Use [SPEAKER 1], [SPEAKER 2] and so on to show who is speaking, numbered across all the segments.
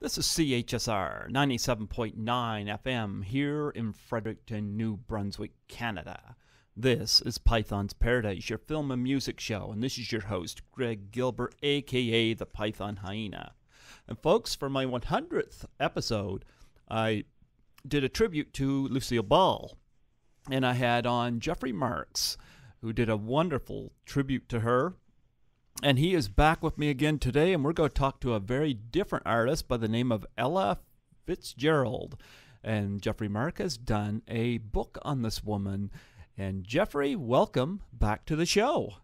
[SPEAKER 1] This is CHSR 97.9 FM here in Fredericton, New Brunswick, Canada. This is Python's Paradise, your film and music show, and this is your host, Greg Gilbert, a.k.a. the Python Hyena. And folks, for my 100th episode, I did a tribute to Lucille Ball, and I had on Geoffrey Mark, who did a wonderful tribute to her. And he is back with me again today, and we're going to talk to a very different artist by the name of Ella Fitzgerald. And Geoffrey Mark has done a book on this woman. And Geoffrey, welcome back to the show.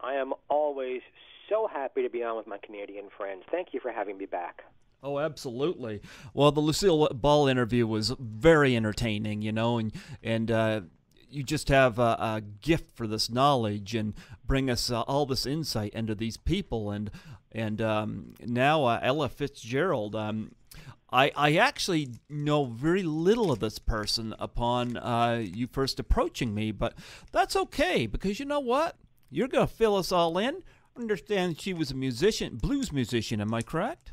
[SPEAKER 2] I am always so happy to be on with my Canadian friends. Thank you for having me back.
[SPEAKER 1] Oh, absolutely. Well, the Lucille Ball interview was very entertaining, and you just have a gift for this knowledge and bring us all this insight into these people. And now Ella Fitzgerald, I actually know very little of this person upon you first approaching me, but that's okay, because you know what? You're going to fill us all in. Understand she was a musician, blues musician, am I correct?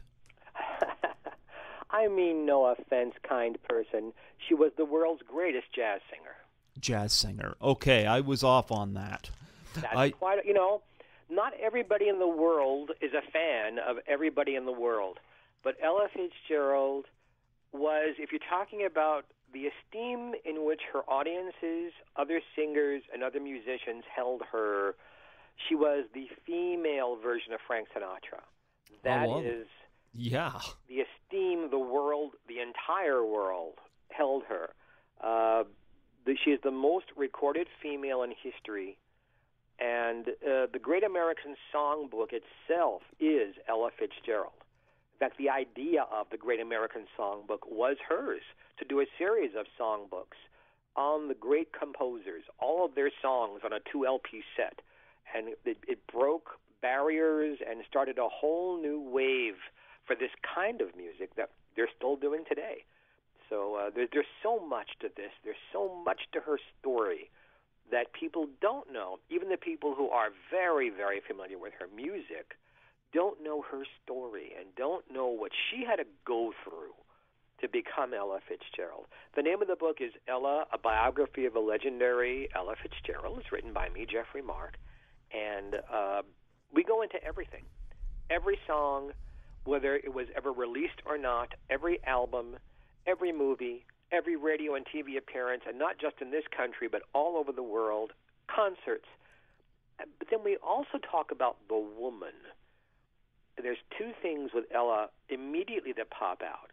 [SPEAKER 2] I mean, no offense, kind person. She was the world's greatest jazz singer.
[SPEAKER 1] Jazz singer. Okay, I was off on that.
[SPEAKER 2] That's quite, not everybody in the world is a fan of everybody in the world. But Ella Fitzgerald was, if you're talking about the esteem in which her audiences, other singers, and other musicians held her, she was the female version of Frank Sinatra. That is the esteem the world, the entire world, held her. She is the most recorded female in history, and the Great American Songbook itself is Ella Fitzgerald. In fact, the idea of the Great American Songbook was hers, to do a series of songbooks on the great composers, all of their songs on a 2 LP set. And it broke barriers and started a whole new wave for this kind of music that they're still doing today. So there's so much to this. There's so much to her story that people don't know. Even the people who are very, very familiar with her music don't know her story and don't know what she had to go through to become Ella Fitzgerald. The name of the book is Ella, A Biography of a Legendary Ella Fitzgerald. It's written by me, Geoffrey Mark. And we go into everything. Every song, whether it was ever released or not, every album, every movie, every radio and TV appearance, and not just in this country, but all over the world, concerts. But then we also talk about the woman. There's two things with Ella immediately that pop out.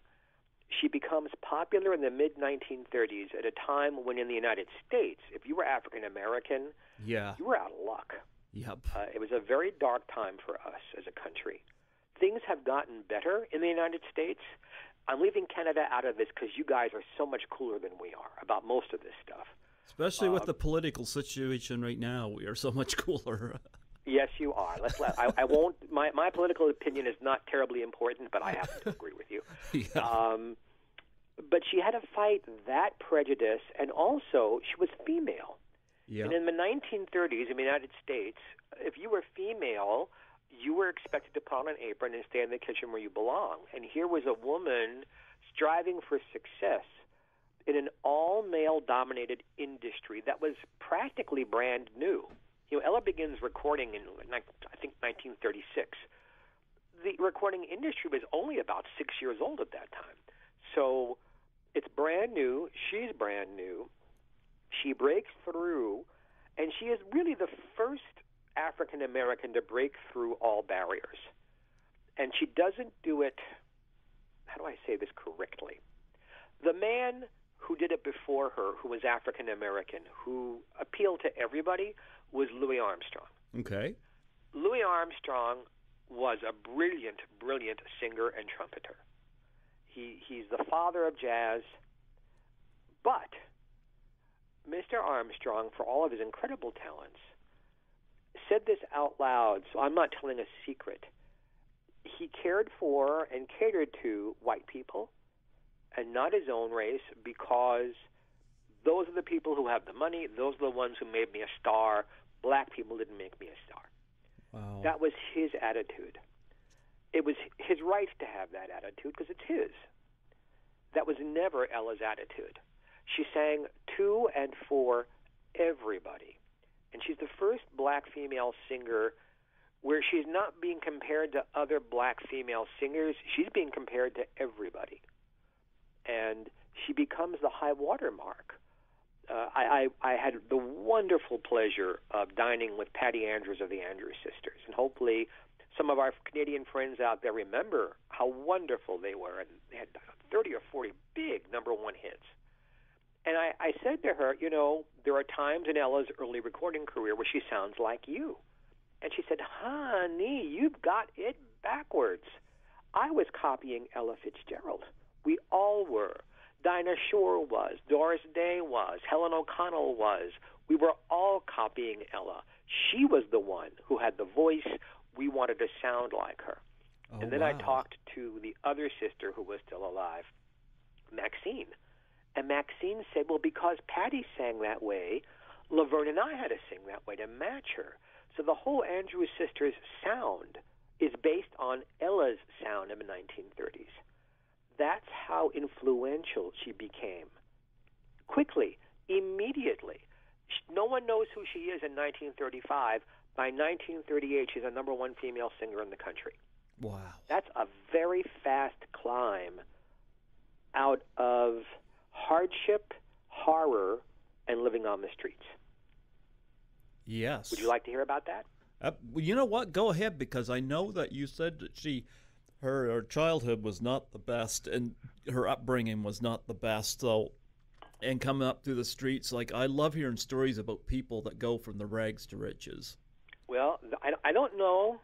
[SPEAKER 2] She becomes popular in the mid-1930s at a time when in the United States, if you were African-American, you were out of luck.
[SPEAKER 1] Yep.
[SPEAKER 2] It was a very dark time for us as a country. Things have gotten better in the United States. I'm leaving Canada out of this because you guys are so much cooler than we are about most of this stuff.
[SPEAKER 1] Especially with the political situation right now, we are so much cooler.
[SPEAKER 2] Yes, you are. I won't. My political opinion is not terribly important, but I happen to agree with you. But she had to fight that prejudice, and also she was female. Yeah. And in the 1930s in the United States, if you were female, you were expected to put on an apron and stay in the kitchen where you belong. And here was a woman striving for success in an all-male-dominated industry that was practically brand new. Ella begins recording in, I think, 1936. The recording industry was only about 6 years old at that time. So it's brand new. She's brand new. She breaks through, and she is really the first African-American to break through all barriers. And she doesn't do it, how do I say this correctly? The man who did it before her, who was African-American, who appealed to everybody, was Louis Armstrong.
[SPEAKER 1] Okay.
[SPEAKER 2] Louis Armstrong was a brilliant, brilliant singer and trumpeter. He's the father of jazz, but Mr. Armstrong, for all of his incredible talents, said this out loud, so I'm not telling a secret. He cared for and catered to white people and not his own race, because those are the people who have the money. Those are the ones who made me a star. Black people didn't make me a star.
[SPEAKER 1] Wow.
[SPEAKER 2] That was his attitude. it was his right to have that attitude because it's his. That was never Ella's attitude. She sang to and for everybody. And she's the first black female singer where she's not being compared to other black female singers. She's being compared to everybody. And she becomes the high water mark. I had the wonderful pleasure of dining with Patty Andrews of the Andrews Sisters. And hopefully some of our Canadian friends out there remember how wonderful they were. And they had 30 or 40 big #1 hits. And I said to her, you know, there are times in Ella's early recording career where she sounds like you. And she said, honey, you've got it backwards. I was copying Ella Fitzgerald. We all were. Dinah Shore was. Doris Day was. Helen O'Connell was. We were all copying Ella. She was the one who had the voice. We wanted to sound like her.
[SPEAKER 1] Oh,
[SPEAKER 2] and then
[SPEAKER 1] wow.
[SPEAKER 2] I talked to the other sister who was still alive, Maxine. And Maxine said, well, because Patty sang that way, Laverne and I had to sing that way to match her. So the whole Andrews Sisters sound is based on Ella's sound in the 1930s. That's how influential she became. Quickly, immediately. No one knows who she is in 1935. By 1938, she's a #1 female singer in the country.
[SPEAKER 1] Wow.
[SPEAKER 2] That's a very fast climb out of hardship, horror, and living on the streets.
[SPEAKER 1] Yes.
[SPEAKER 2] Would you like to hear about that?
[SPEAKER 1] You know what? Go ahead, because I know that you said that her childhood was not the best, and her upbringing was not the best. So, and coming up through the streets, like, I love hearing stories about people that go from the rags to riches.
[SPEAKER 2] Well, I don't know.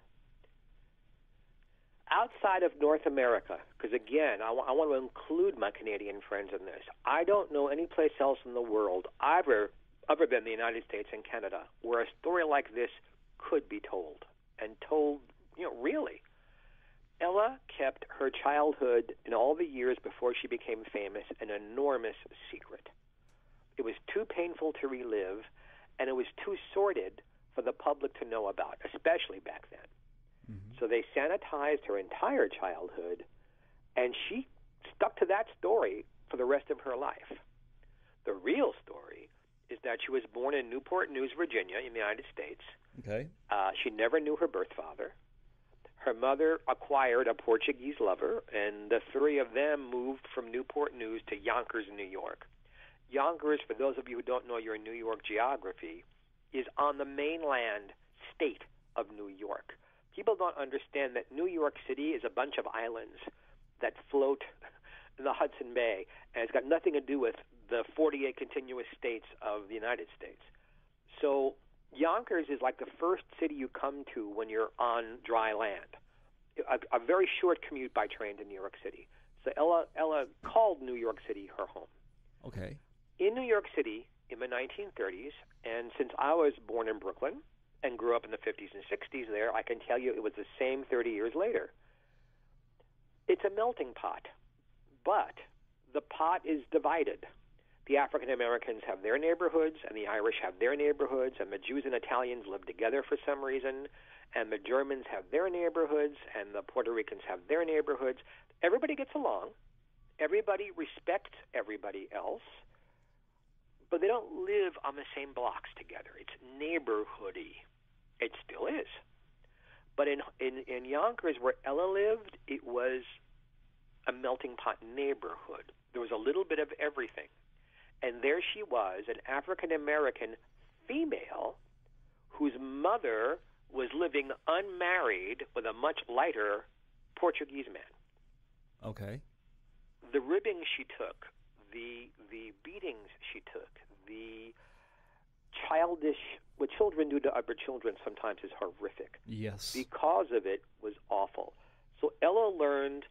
[SPEAKER 2] Outside of North America, because again, I want to include my Canadian friends in this. I don't know any place else in the world, other than the United States and Canada, where a story like this could be told, and told, you know, really. Ella kept her childhood in all the years before she became famous an enormous secret. It was too painful to relive, and it was too sordid for the public to know about, especially back then. Mm-hmm. So they sanitized her entire childhood, and she stuck to that story for the rest of her life. The real story is that she was born in Newport News, Virginia, in the United States.
[SPEAKER 1] Okay.
[SPEAKER 2] She never knew her birth father. Her mother acquired a Portuguese lover, and the three of them moved from Newport News to Yonkers, New York. Yonkers, for those of you who don't know your New York geography, is on the mainland state of New York. People don't understand that New York City is a bunch of islands that float in the Hudson Bay, and it's got nothing to do with the 48 continuous states of the United States. So Yonkers is like the first city you come to when you're on dry land, a very short commute by train to New York City. So Ella called New York City her home.
[SPEAKER 1] Okay.
[SPEAKER 2] In New York City in the 1930s, and since I was born in Brooklyn and grew up in the 50s and 60s there, I can tell you it was the same 30 years later. It's a melting pot, but the pot is divided. The African Americans have their neighborhoods, and the Irish have their neighborhoods, and the Jews and Italians live together for some reason, and the Germans have their neighborhoods, and the Puerto Ricans have their neighborhoods. Everybody gets along. Everybody respects everybody else, but they don't live on the same blocks together. It's neighborhoody. It still is. But in Yonkers, where Ella lived, it was a melting pot neighborhood. There was a little bit of everything. And there she was, an African-American female whose mother was living unmarried with a much lighter Portuguese man.
[SPEAKER 1] Okay.
[SPEAKER 2] The ribbing she took, the beatings she took, the what children do to other children sometimes is horrific.
[SPEAKER 1] Yes.
[SPEAKER 2] Because of it was awful. So Ella learned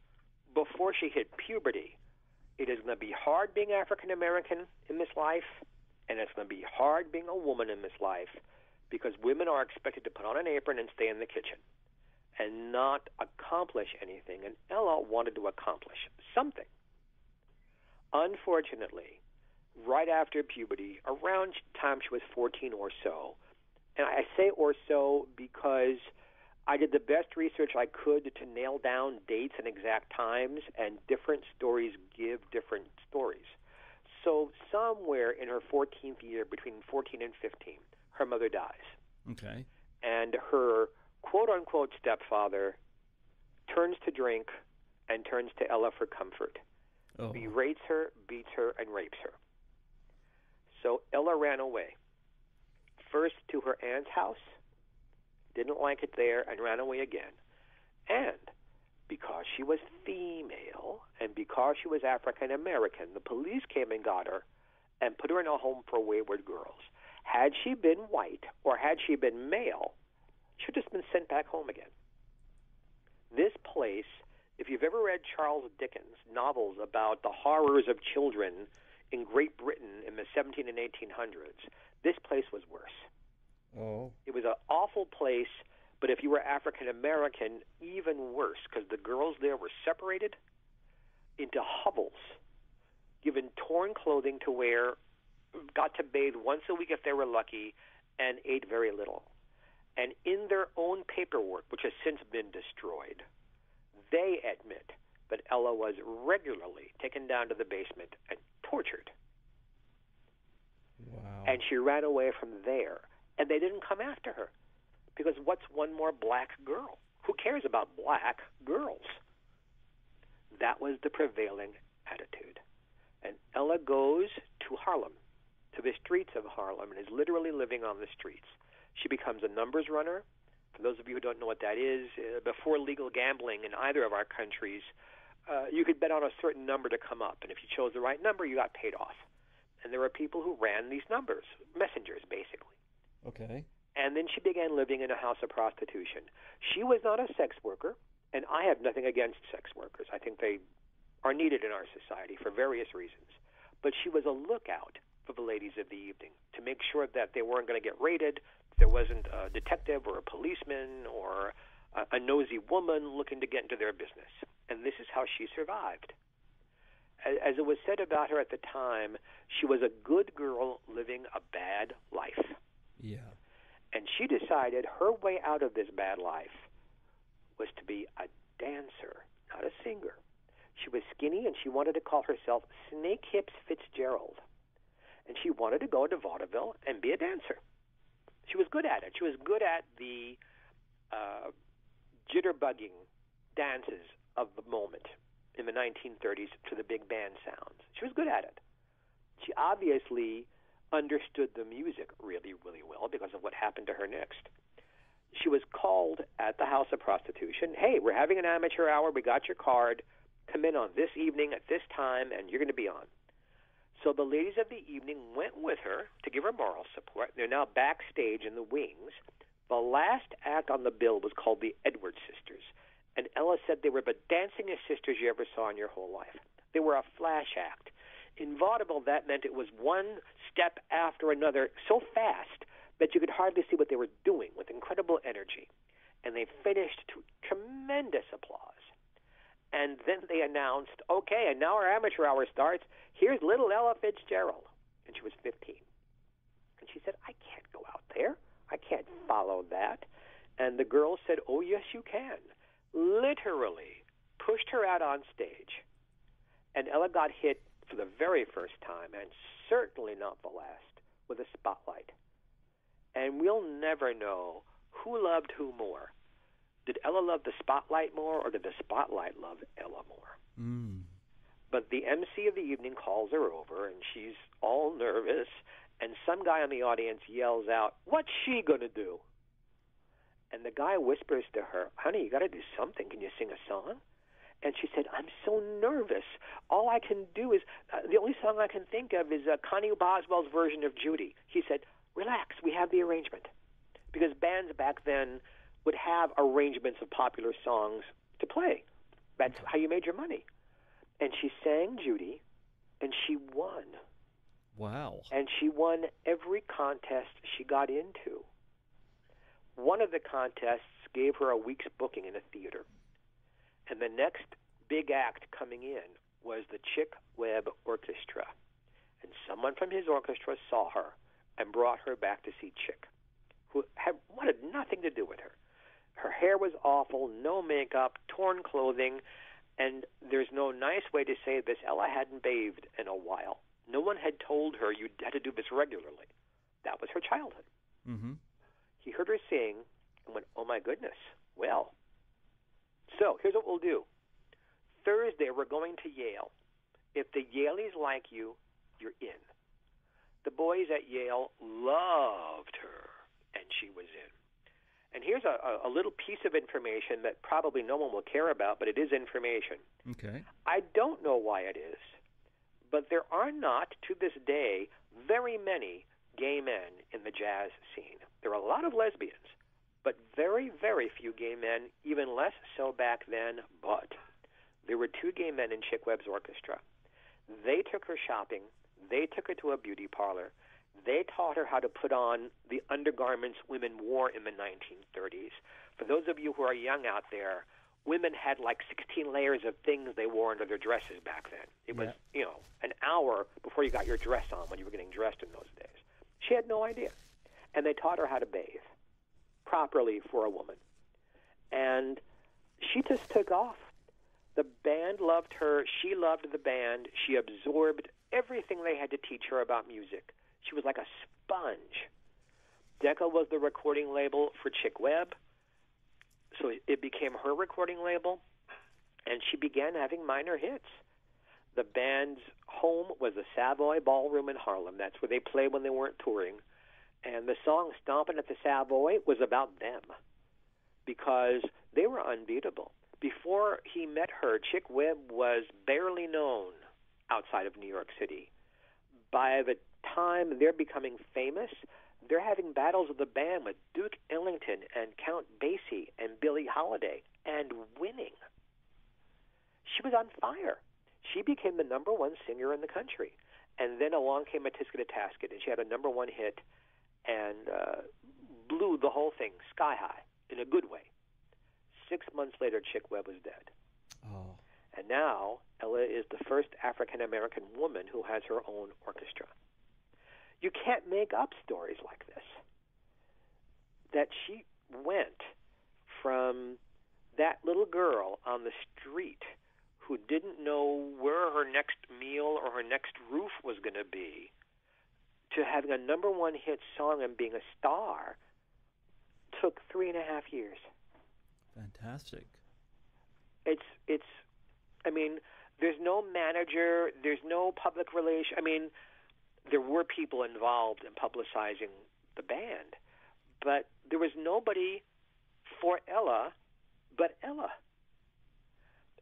[SPEAKER 2] before she hit puberty, it is going to be hard being African American in this life, and it's going to be hard being a woman in this life, because women are expected to put on an apron and stay in the kitchen and not accomplish anything. And Ella wanted to accomplish something. Unfortunately, right after puberty, around the time she was 14 or so, and I say or so because I did the best research I could to nail down dates and exact times, and different stories give different stories. So somewhere in her 14th year, between 14 and 15, her mother dies.
[SPEAKER 1] Okay.
[SPEAKER 2] And her quote-unquote stepfather turns to drink and turns to Ella for comfort.
[SPEAKER 1] Oh.
[SPEAKER 2] Berates her, beats her, and rapes her. So Ella ran away. First to her aunt's house, didn't like it there, and ran away again. And because she was female and because she was African American, the police came and got her and put her in a home for wayward girls. Had she been white or had she been male, she would have just been sent back home again. This place, if you've ever read Charles Dickens' novels about the horrors of children in Great Britain in the 17 and 1800s, this place was worse.
[SPEAKER 1] Oh.
[SPEAKER 2] It was an awful place, but if you were African American, even worse, because the girls there were separated into hovels, given torn clothing to wear, got to bathe once a week if they were lucky, and ate very little. And in their own paperwork, which has since been destroyed, they admit that Ella was regularly taken down to the basement and tortured.
[SPEAKER 1] Wow.
[SPEAKER 2] And she ran away from there. And they didn't come after her. Because what's one more black girl? Who cares about black girls? That was the prevailing attitude. And Ella goes to Harlem, to the streets of Harlem, and is literally living on the streets. She becomes a numbers runner. For those of you who don't know what that is, before legal gambling in either of our countries, you could bet on a certain number to come up. And if you chose the right number, you got paid off. And there were people who ran these numbers, messengers, basically.
[SPEAKER 1] Okay.
[SPEAKER 2] And then she began living in a house of prostitution. She was not a sex worker, and I have nothing against sex workers. I think they are needed in our society for various reasons. But she was a lookout for the ladies of the evening to make sure that they weren't going to get raided, there wasn't a detective or a policeman or a nosy woman looking to get into their business. And this is how she survived. As it was said about her at the time, she was a good girl living a bad life.
[SPEAKER 1] Yeah.
[SPEAKER 2] And she decided her way out of this bad life was to be a dancer, not a singer. She was skinny, and she wanted to call herself Snake Hips Fitzgerald. And she wanted to go to vaudeville and be a dancer. She was good at it. She was good at the jitterbugging dances of the moment in the 1930s to the big band sounds. She was good at it. She obviously understood the music really, really well because of what happened to her next. She was called at the house of prostitution. Hey, we're having an amateur hour. We got your card. Come in on this evening at this time, and you're going to be on. So the ladies of the evening went with her to give her moral support. They're now backstage in the wings. The last act on the bill was called the Edwards Sisters. And Ella said they were the dancingest sisters you ever saw in your whole life. They were a flash act. In vaudeville, that meant it was one step after another so fast that you could hardly see what they were doing with incredible energy. And they finished to tremendous applause. And then they announced, okay, and now our amateur hour starts. Here's little Ella Fitzgerald. And she was 15. And she said, I can't go out there. I can't follow that. And the girls said, oh, yes, you can. Literally pushed her out on stage. And Ella got hit for the very first time, and certainly not the last, with a spotlight. And we'll never know who loved who more. Did Ella love the spotlight more, or did the spotlight love Ella more?
[SPEAKER 1] Mm.
[SPEAKER 2] But the MC of the evening calls her over, and she's all nervous, and some guy in the audience yells out, what's she going to do? And the guy whispers to her, honey, you got to do something. Can you sing a song? And she said, I'm so nervous. All I can do is, the only song I can think of is Connie Boswell's version of Judy. He said, relax, we have the arrangement. Because bands back then would have arrangements of popular songs to play. That's how you made your money. And she sang Judy, and she won.
[SPEAKER 1] Wow.
[SPEAKER 2] And she won every contest she got into. One of the contests gave her a week's booking in a theater. And the next big act coming in was the Chick Webb Orchestra. And someone from his orchestra saw her and brought her back to see Chick, who wanted nothing to do with her. Her hair was awful, no makeup, torn clothing, and there's no nice way to say this. Ella hadn't bathed in a while. No one had told her you had to do this regularly. That was her childhood.
[SPEAKER 1] Mm-hmm.
[SPEAKER 2] He heard her sing and went, oh, my goodness. Well, so here's what we'll do. Thursday, we're going to Yale. If the Yaleys like you, you're in. The boys at Yale loved her, and she was in. And here's a little piece of information that probably no one will care about, but it is information.
[SPEAKER 1] Okay.
[SPEAKER 2] I don't know why it is, but there are not, to this day, very many gay men in the jazz scene. There are a lot of lesbians, but very, very few gay men, even less so back then. But there were 2 gay men in Chick Webb's orchestra. They took her shopping. They took her to a beauty parlor. They taught her how to put on the undergarments women wore in the 1930s. For those of you who are young out there, women had like 16 layers of things they wore under their dresses back then. It was, an hour before you got your dress on when you were getting dressed in those days. She had no idea. And they taught her how to bathe properly for a woman. And she just took off. The band loved her. She loved the band. She absorbed everything they had to teach her about music. She was like a sponge. Decca was the recording label for Chick Webb, so it became her recording label, and she began having minor hits. The band's home was the Savoy Ballroom in Harlem. That's where they played when they weren't touring. And the song Stompin' at the Savoy was about them because they were unbeatable. Before he met her, Chick Webb was barely known outside of New York City. By the time they're becoming famous, they're having battles with the band with Duke Ellington and Count Basie and Billie Holiday and winning. She was on fire. She became the number 1 singer in the country. And then along came a Tisket a Tasket, and she had a number 1 hit and blew the whole thing sky high in a good way. 6 months later, Chick Webb was dead.
[SPEAKER 1] Oh.
[SPEAKER 2] And now Ella is the first African-American woman who has her own orchestra. You can't make up stories like this. That she went from that little girl on the street who didn't know where her next meal or her next roof was going to be to having a number 1 hit song and being a star took 3.5 years.
[SPEAKER 1] Fantastic.
[SPEAKER 2] It's I mean, there's no manager, there's no public relation. I mean, there were people involved in publicizing the band, but there was nobody for Ella but Ella.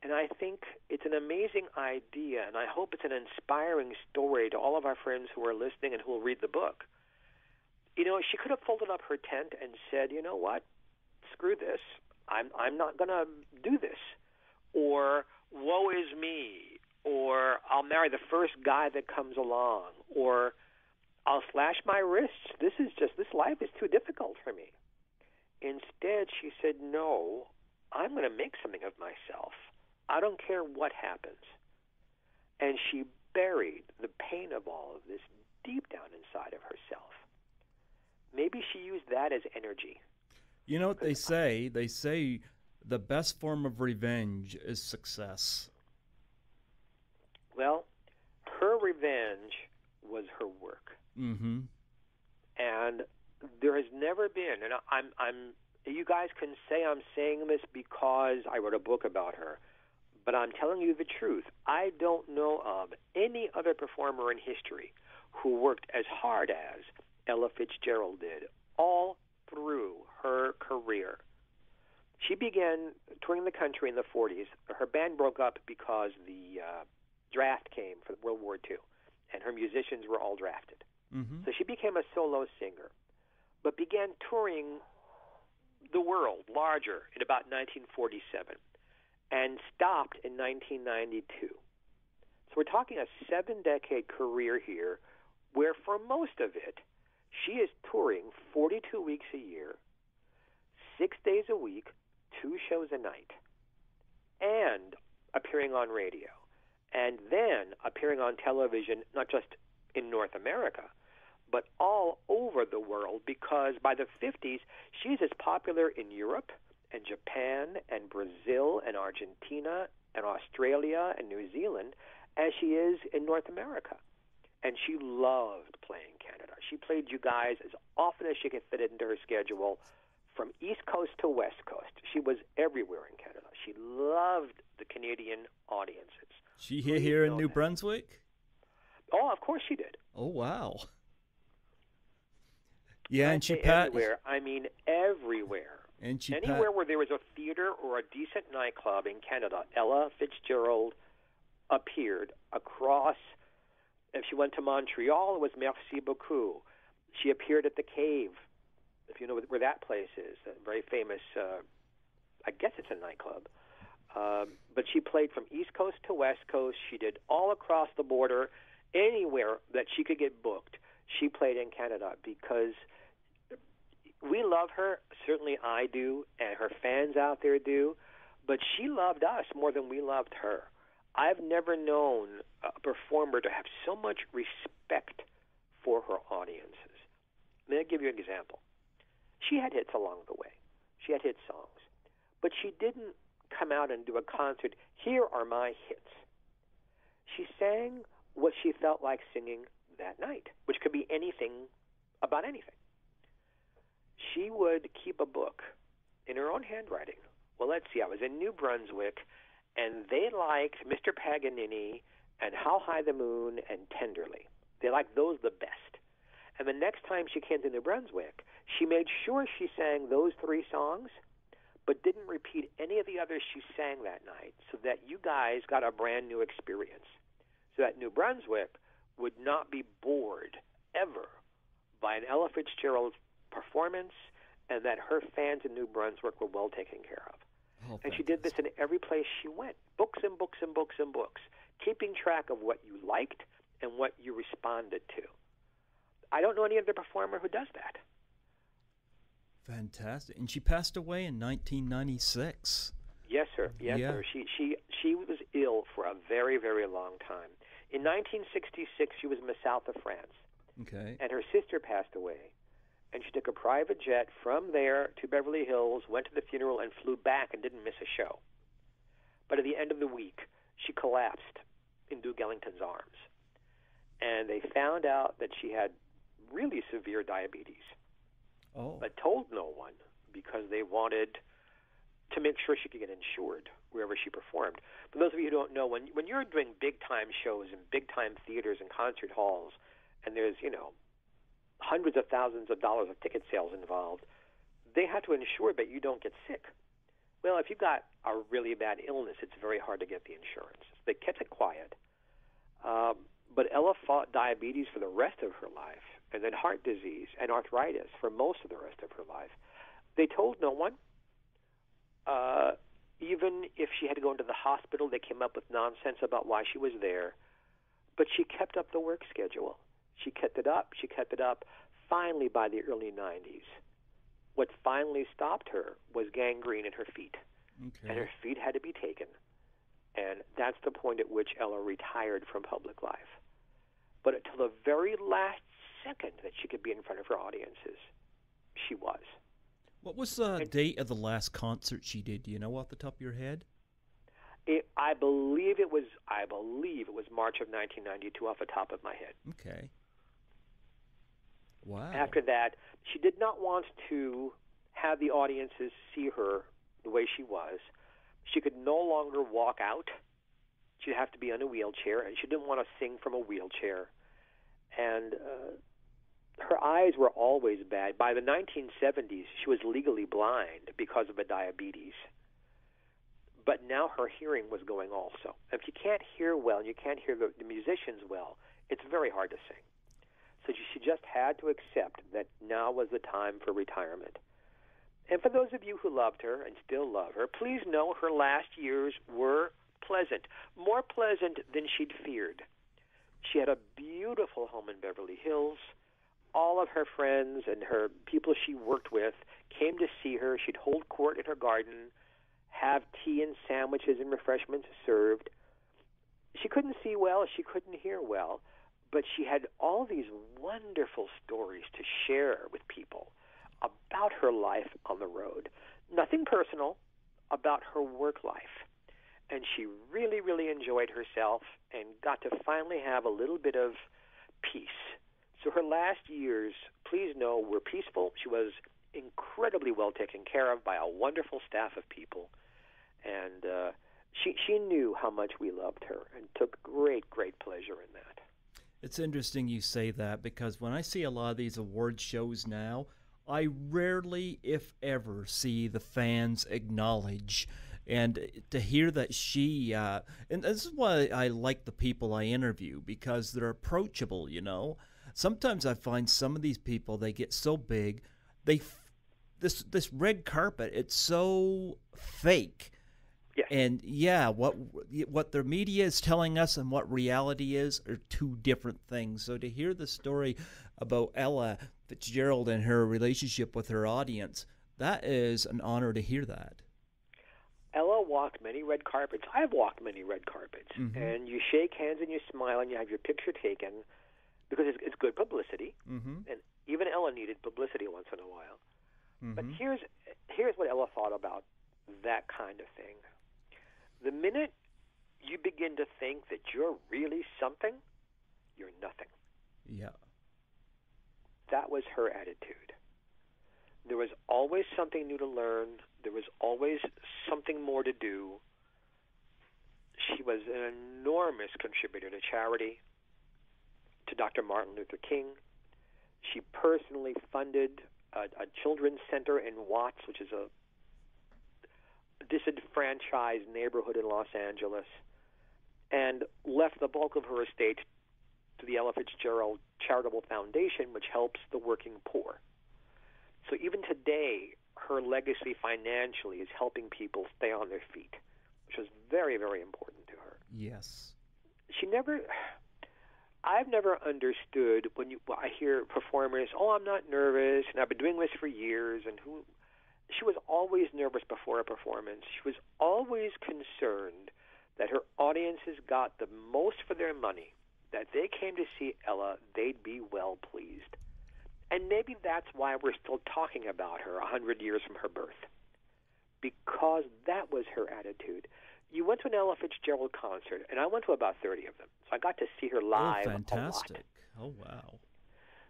[SPEAKER 2] And I think it's an amazing idea, and I hope it's an inspiring story to all of our friends who are listening and who will read the book. You know, she could have folded up her tent and said, you know what, screw this. I'm not going to do this. Or, woe is me. Or, I'll marry the first guy that comes along. Or, I'll slash my wrists. This life is too difficult for me. Instead, she said, no, I'm going to make something of myself. I don't care what happens. And she buried the pain of all of this deep down inside of herself. Maybe she used that as energy.
[SPEAKER 1] You know what they say? They say the best form of revenge is success.
[SPEAKER 2] Well, her revenge was her work.
[SPEAKER 1] Mm-hmm.
[SPEAKER 2] And there has never been, and you guys can say I'm saying this because I wrote a book about her, but I'm telling you the truth. I don't know of any other performer in history who worked as hard as Ella Fitzgerald did all through her career. She began touring the country in the 40s. Her band broke up because the draft came for World War II, and her musicians were all drafted.
[SPEAKER 1] Mm-hmm.
[SPEAKER 2] So she became a solo singer, but began touring the world larger in about 1947 and stopped in 1992. So we're talking a 7-decade career here where for most of it, she is touring 42 weeks a year, 6 days a week, 2 shows a night, and appearing on radio, and then appearing on television, not just in North America, but all over the world, because by the 50s, she's as popular in Europe and Japan and Brazil and Argentina and Australia and New Zealand as she is in North America. And she loved playing Canada. She played you guys as often as she could fit it into her schedule, from East Coast to West Coast. She was everywhere in Canada. She loved the Canadian audiences.
[SPEAKER 1] She here in New Brunswick?
[SPEAKER 2] Oh, of course she did.
[SPEAKER 1] Oh, wow. Yeah, and she
[SPEAKER 2] everywhere. I mean, everywhere.
[SPEAKER 1] And she
[SPEAKER 2] anywhere where there was a theater or a decent nightclub in Canada, Ella Fitzgerald appeared across. If she went to Montreal, it was Merci Beaucoup. She appeared at the Cave, if you know where that place is, a very famous, I guess it's a nightclub. But she played from East Coast to West Coast. She did all across the border, anywhere that she could get booked. She played in Canada because we love her. Certainly I do, and her fans out there do. But she loved us more than we loved her. I've never known a performer to have so much respect for her audiences. Let me give you an example. She had hits along the way. She had hit songs. But she didn't come out and do a concert, here are my hits. She sang what she felt like singing that night, which could be anything about anything. She would keep a book in her own handwriting. Well, let's see, I was in New Brunswick, and they liked Mr. Paganini and How High the Moon and Tenderly. They liked those the best. And the next time she came to New Brunswick, she made sure she sang those three songs, but didn't repeat any of the others she sang that night, so that you guys got a brand new experience. So that New Brunswick would not be bored ever by an Ella Fitzgerald performance, and that her fans in New Brunswick were well taken care of.
[SPEAKER 1] Oh,
[SPEAKER 2] and she did this in every place she went. Books and books and books and books, keeping track of what you liked and what you responded to. I don't know any other performer who does that.
[SPEAKER 1] Fantastic. And she passed away in 1996.
[SPEAKER 2] Yes, sir. Yes, sir. She was ill for a very, very long time. In 1966, she was in the south of France.
[SPEAKER 1] Okay.
[SPEAKER 2] And her sister passed away. And she took a private jet from there to Beverly Hills, went to the funeral, and flew back and didn't miss a show. But at the end of the week, she collapsed in Duke Ellington's arms. And they found out that she had really severe diabetes.
[SPEAKER 1] Oh.
[SPEAKER 2] But told no one because they wanted to make sure she could get insured wherever she performed. For those of you who don't know, when you're doing big-time shows in big-time theaters and concert halls, and there's, hundreds of thousands of dollars of ticket sales involved, they have to ensure that you don't get sick. Well, if you've got a really bad illness, it's very hard to get the insurance. They kept it quiet. But Ella fought diabetes for the rest of her life, and then heart disease and arthritis for most of the rest of her life. They told no one. Even if she had to go into the hospital, they came up with nonsense about why she was there. But she kept up the work schedule. She kept it up. She kept it up. Finally, by the early 90s, what finally stopped her was gangrene in her feet.
[SPEAKER 1] Okay.
[SPEAKER 2] And her feet had to be taken. And that's the point at which Ella retired from public life. But until the very last second that she could be in front of her audiences, she was.
[SPEAKER 1] What was the date of the last concert she did? Do you know off the top of your head?
[SPEAKER 2] I believe it was March of 1992 off the top of my head.
[SPEAKER 1] Okay. Wow.
[SPEAKER 2] After that, she did not want to have the audiences see her the way she was. She could no longer walk out. She'd have to be in a wheelchair, and she didn't want to sing from a wheelchair. And her eyes were always bad. By the 1970s, she was legally blind because of the diabetes. But now her hearing was going also. If you can't hear well and you can't hear the musicians well, it's very hard to sing. So she just had to accept that now was the time for retirement. And for those of you who loved her and still love her, please know her last years were pleasant, more pleasant than she'd feared. She had a beautiful home in Beverly Hills. All of her friends and her people she worked with came to see her. She'd hold court in her garden, have tea and sandwiches and refreshments served. She couldn't see well, she couldn't hear well, but she had all these wonderful stories to share with people about her life on the road. nothing personal, about her work life. And she really, really enjoyed herself and got to finally have a little bit of peace. So her last years, please know, were peaceful. She was incredibly well taken care of by a wonderful staff of people. And she knew how much we loved her and took great, great pleasure in that.
[SPEAKER 1] It's interesting you say that, because when I see a lot of these award shows now, I rarely, if ever, see the fans acknowledge. And to hear that she, and this is why I like the people I interview, because they're approachable, you know. Sometimes I find some of these people, they get so big, this red carpet, it's so fake.
[SPEAKER 2] Yes.
[SPEAKER 1] And yeah, what the media is telling us and what reality is are two different things. So to hear the story about Ella Fitzgerald and her relationship with her audience, that is an honor to hear that.
[SPEAKER 2] Ella walked many red carpets. I've walked many red carpets.
[SPEAKER 1] Mm-hmm.
[SPEAKER 2] And you shake hands and you smile and you have your picture taken because it's good publicity.
[SPEAKER 1] Mm-hmm.
[SPEAKER 2] And even Ella needed publicity once in a while.
[SPEAKER 1] Mm-hmm.
[SPEAKER 2] But here's what Ella thought about that kind of thing. The minute you begin to think that you're really something, you're nothing.
[SPEAKER 1] Yeah.
[SPEAKER 2] That was her attitude. There was always something new to learn. There was always something more to do. She was an enormous contributor to charity, to Dr. Martin Luther King. She personally funded a children's center in Watts, which is a disenfranchised neighborhood in Los Angeles, and left the bulk of her estate to the Ella Fitzgerald Charitable Foundation, which helps the working poor. So even today, her legacy financially is helping people stay on their feet, which was very, very important to her.
[SPEAKER 1] Yes.
[SPEAKER 2] I've never understood when I hear performers, oh, I'm not nervous, and I've been doing this for years, and she was always nervous before a performance. She was always concerned that her audiences got the most for their money, that they came to see Ella, they'd be well pleased. And maybe that's why we're still talking about her 100 years from her birth, because that was her attitude. You went to an Ella Fitzgerald concert, and I went to about 30 of them, so I got to see her live a lot.
[SPEAKER 1] Fantastic. Oh, wow.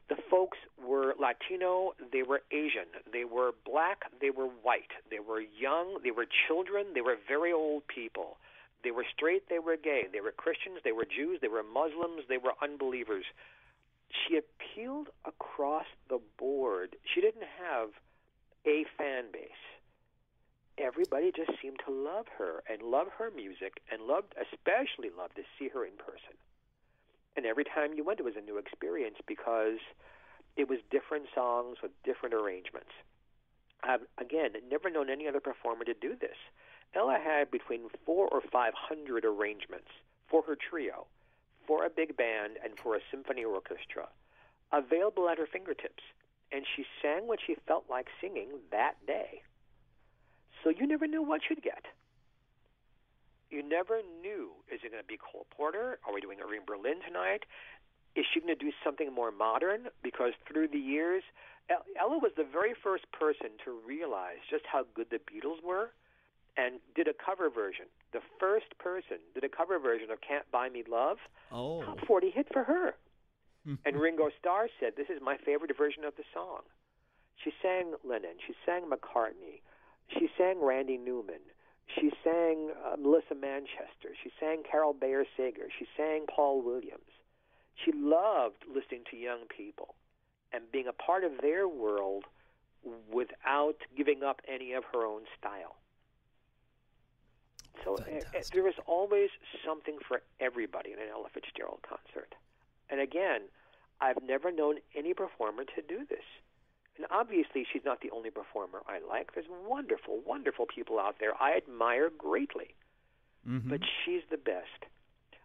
[SPEAKER 2] The folks were Latino, they were Asian, they were black, they were white, they were young, they were children, they were very old people. They were straight, they were gay, they were Christians, they were Jews, they were Muslims, they were unbelievers. She appealed across the board. She didn't have a fan base. Everybody just seemed to love her and love her music and especially loved to see her in person. And every time you went, it was a new experience because it was different songs with different arrangements. I've, again, never known any other performer to do this. Ella had between 400 or 500 arrangements for her trio, for a big band, and for a symphony orchestra, available at her fingertips. And she sang what she felt like singing that day. So you never knew what you'd get. You never knew, is it going to be Cole Porter? Are we doing Irving Berlin tonight? Is she going to do something more modern? Because through the years, Ella was the very first person to realize just how good the Beatles were and did a cover version. The first person did a cover version of Can't Buy Me Love.
[SPEAKER 1] Oh.
[SPEAKER 2] Top 40 hit for her. And Ringo Starr said, this is my favorite version of the song. She sang Lennon. She sang McCartney. She sang Randy Newman. She sang Melissa Manchester. She sang Carol Bayer Sager. She sang Paul Williams. She loved listening to young people and being a part of their world without giving up any of her own style. So there is always something for everybody in an Ella Fitzgerald concert. And again, I've never known any performer to do this. And obviously, she's not the only performer I like. There's wonderful, wonderful people out there I admire greatly. Mm-hmm. But she's the best.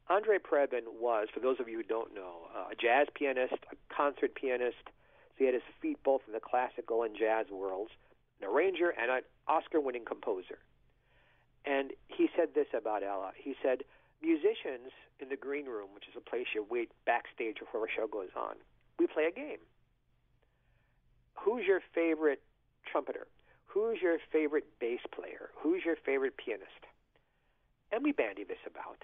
[SPEAKER 2] Andre Prebin was, for those of you who don't know, a jazz pianist, a concert pianist. So he had his feet both in the classical and jazz worlds, an arranger, and an Oscar-winning composer. And he said this about Ella. He said, musicians in the green room, which is a place you wait backstage before a show goes on, we play a game. Who's your favorite trumpeter? who's your favorite bass player? Who's your favorite pianist? And we bandy this about.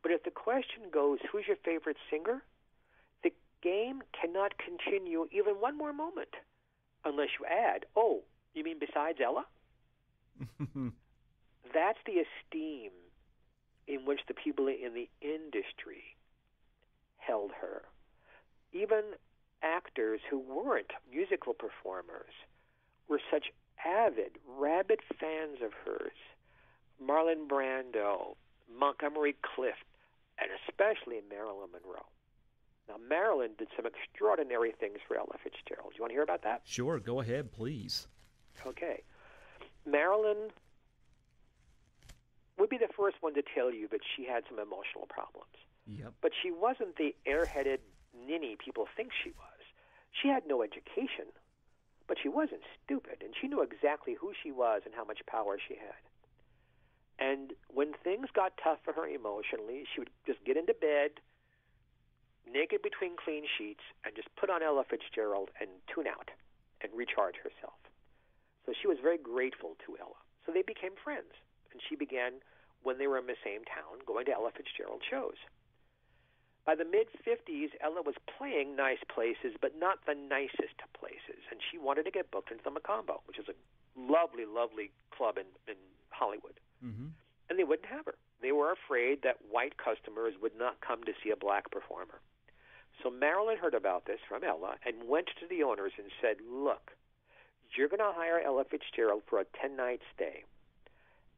[SPEAKER 2] But if the question goes, who's your favorite singer? The game cannot continue even one more moment unless you add, oh, you mean besides Ella? That's the esteem in which the people in the industry held her. Even actors who weren't musical performers were such avid, rabid fans of hers. Marlon Brando, Montgomery Clift, and especially Marilyn Monroe. Now, Marilyn did some extraordinary things for Ella Fitzgerald. Do you want to hear about that?
[SPEAKER 1] Sure, go ahead, please.
[SPEAKER 2] Okay. Marilyn would be the first one to tell you that she had some emotional problems.
[SPEAKER 1] Yep.
[SPEAKER 2] But she wasn't the airheaded ninny people think she was. She had no education, but she wasn't stupid, and she knew exactly who she was and how much power she had. And when things got tough for her emotionally, she would just get into bed, naked between clean sheets, and just put on Ella Fitzgerald and tune out and recharge herself. So she was very grateful to Ella. So they became friends, and she began, when they were in the same town, going to Ella Fitzgerald shows. By the mid-'50s, Ella was playing nice places, but not the nicest places, and she wanted to get booked into the Macombo, which is a lovely, lovely club in Hollywood.
[SPEAKER 1] Mm-hmm.
[SPEAKER 2] And they wouldn't have her. They were afraid that white customers would not come to see a black performer. So Marilyn heard about this from Ella and went to the owners and said, look, you're going to hire Ella Fitzgerald for a 10-night stay.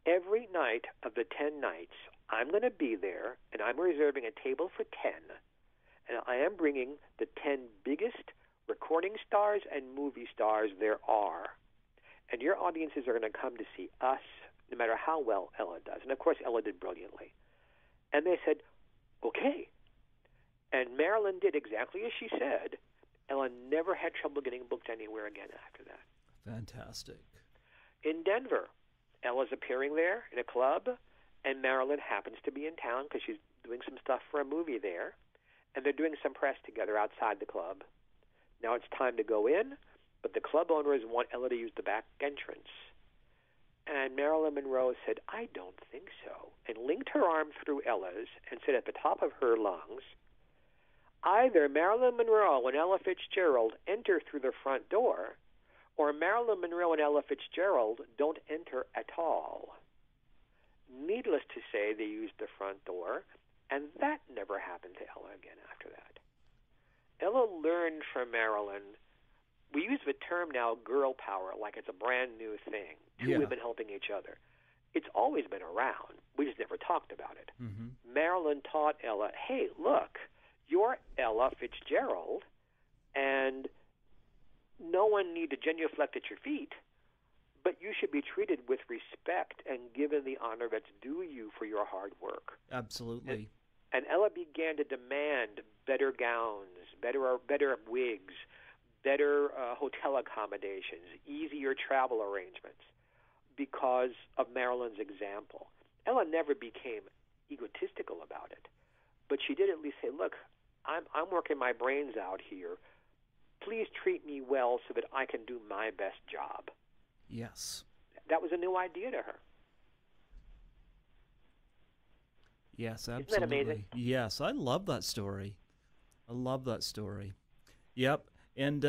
[SPEAKER 2] Every night of the 10 nights, I'm going to be there, and I'm reserving a table for 10, and I am bringing the 10 biggest recording stars and movie stars there are. And your audiences are going to come to see us, no matter how well Ella does. And, of course, Ella did brilliantly. And they said, okay. And Marilyn did exactly as she said. Ella never had trouble getting booked anywhere again after that.
[SPEAKER 1] Fantastic.
[SPEAKER 2] In Denver, Ella's appearing there in a club, and Marilyn happens to be in town because she's doing some stuff for a movie there, and they're doing some press together outside the club. Now it's time to go in, but the club owners want Ella to use the back entrance. And Marilyn Monroe said, I don't think so, and linked her arm through Ella's and said at the top of her lungs, either Marilyn Monroe and Ella Fitzgerald enter through the front door, or Marilyn Monroe and Ella Fitzgerald don't enter at all. Needless to say, they used the front door, and that never happened to Ella again after that. Ella learned from Marilyn. We use the term now, girl power, like it's a brand new thing. Two women helping each other. It's always been around. We just never talked about it. Mm-hmm. Marilyn taught Ella, hey, look, you're Ella Fitzgerald, and no one need to genuflect at your feet, but you should be treated with respect and given the honor that's due you for your hard work.
[SPEAKER 1] Absolutely.
[SPEAKER 2] And Ella began to demand better gowns, better wigs, better hotel accommodations, easier travel arrangements because of Marilyn's example. Ella never became egotistical about it, but she did at least say, look, I'm working my brains out here. Please treat me well so that I can do my best job.
[SPEAKER 1] Yes.
[SPEAKER 2] That was a new idea to her.
[SPEAKER 1] Yes, absolutely.
[SPEAKER 2] Isn't that amazing?
[SPEAKER 1] Yes, I love that story. Yep. And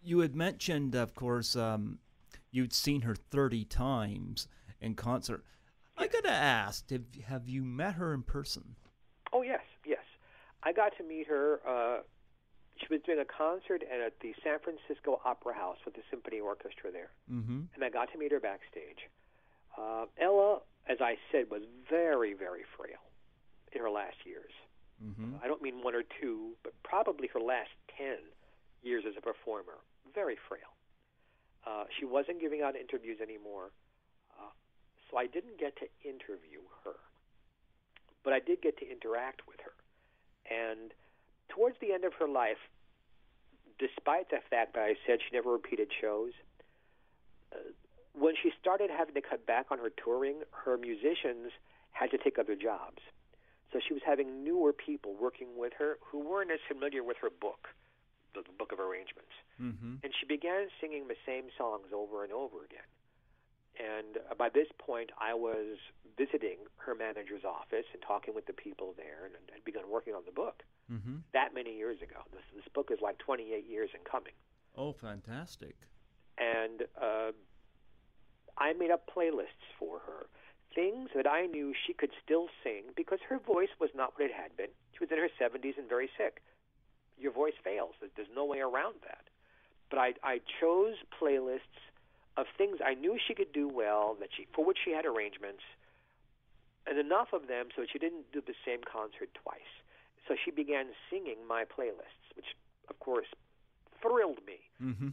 [SPEAKER 1] you had mentioned, of course, you'd seen her 30 times in concert. I got to ask, have you met her in person?
[SPEAKER 2] Oh, yes. I got to meet her. She was doing a concert at the San Francisco Opera House with the symphony orchestra there. Mm-hmm. And I got to meet her backstage. Ella, as I said, was very, very frail in her last years. Mm-hmm. I don't mean one or two, but probably her last 10 years as a performer. Very frail. She wasn't giving out interviews anymore, so I didn't get to interview her. But I did get to interact with her. And towards the end of her life, despite the fact that I said she never repeated shows, when she started having to cut back on her touring, her musicians had to take other jobs. So she was having newer people working with her who weren't as familiar with her book, the book of arrangements.
[SPEAKER 1] Mm-hmm.
[SPEAKER 2] And she began singing the same songs over and over again. And by this point, I was visiting her manager's office and talking with the people there, and I'd begun working on the book that many years ago. This book is like 28 years in coming.
[SPEAKER 1] Oh, fantastic.
[SPEAKER 2] And I made up playlists for her, things that I knew she could still sing because her voice was not what it had been. She was in her 70s and very sick. Your voice fails. There's no way around that. But I chose playlists of things I knew she could do well, for which she had arrangements, and enough of them so she didn't do the same concert twice. So she began singing my playlists, which, of course, thrilled me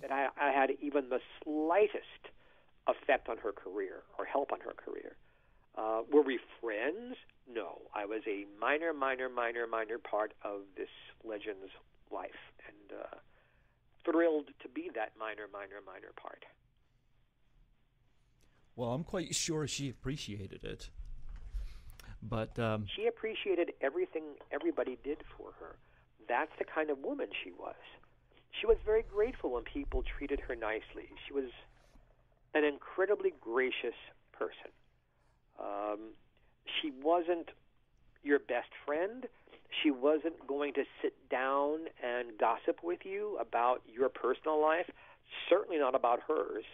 [SPEAKER 2] that I had even the slightest effect on her career or help on her career. Were we friends? No. I was a minor part of this legend's life, and thrilled to be that minor part.
[SPEAKER 1] Well, I'm quite sure she appreciated it. But
[SPEAKER 2] she appreciated everything everybody did for her. That's the kind of woman she was. She was very grateful when people treated her nicely. She was an incredibly gracious person. She wasn't your best friend. She wasn't going to sit down and gossip with you about your personal life, certainly not about hers.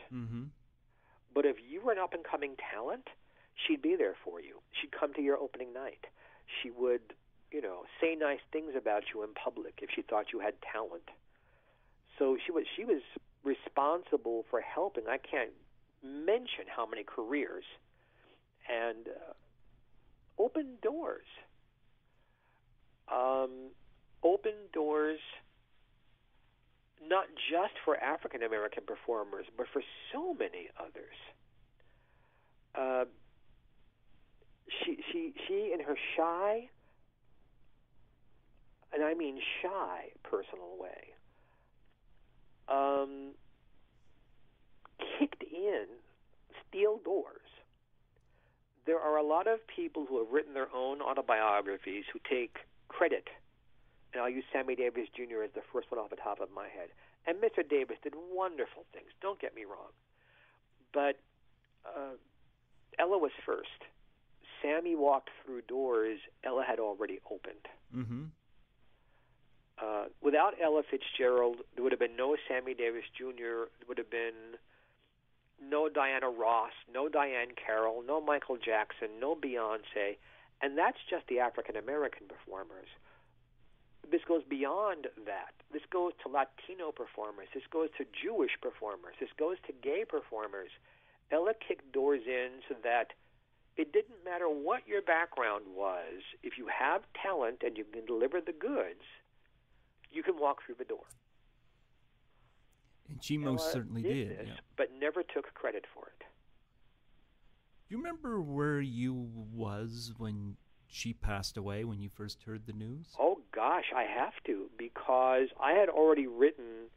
[SPEAKER 2] But if you were an up-and-coming talent, she'd be there for you. She'd come to your opening night. She would, say nice things about you in public if she thought you had talent. So she was responsible for helping. I can't mention how many careers and open doors. Open doors not just for African American performers, but for so many others. She in her shy, and I mean shy, personal way, kicked in steel doors. There are a lot of people who have written their own autobiographies who take credit, and I'll use Sammy Davis Jr. as the first one off the top of my head. And Mr. Davis did wonderful things, don't get me wrong. But Ella was first. Sammy walked through doors Ella had already opened. Without Ella Fitzgerald, there would have been no Sammy Davis Jr., there would have been no Diana Ross, no Diane Carroll, no Michael Jackson, no Beyonce, and that's just the African-American performers. This goes beyond that. This goes to Latino performers. This goes to Jewish performers. This goes to gay performers. Ella kicked doors in so that it didn't matter what your background was. If you have talent and you can deliver the goods, you can walk through the door.
[SPEAKER 1] And she most certainly did.
[SPEAKER 2] This, but never took credit for it.
[SPEAKER 1] Do you remember where you was when she passed away, when you first heard the news?
[SPEAKER 2] Oh, gosh, I have to, because I had already written,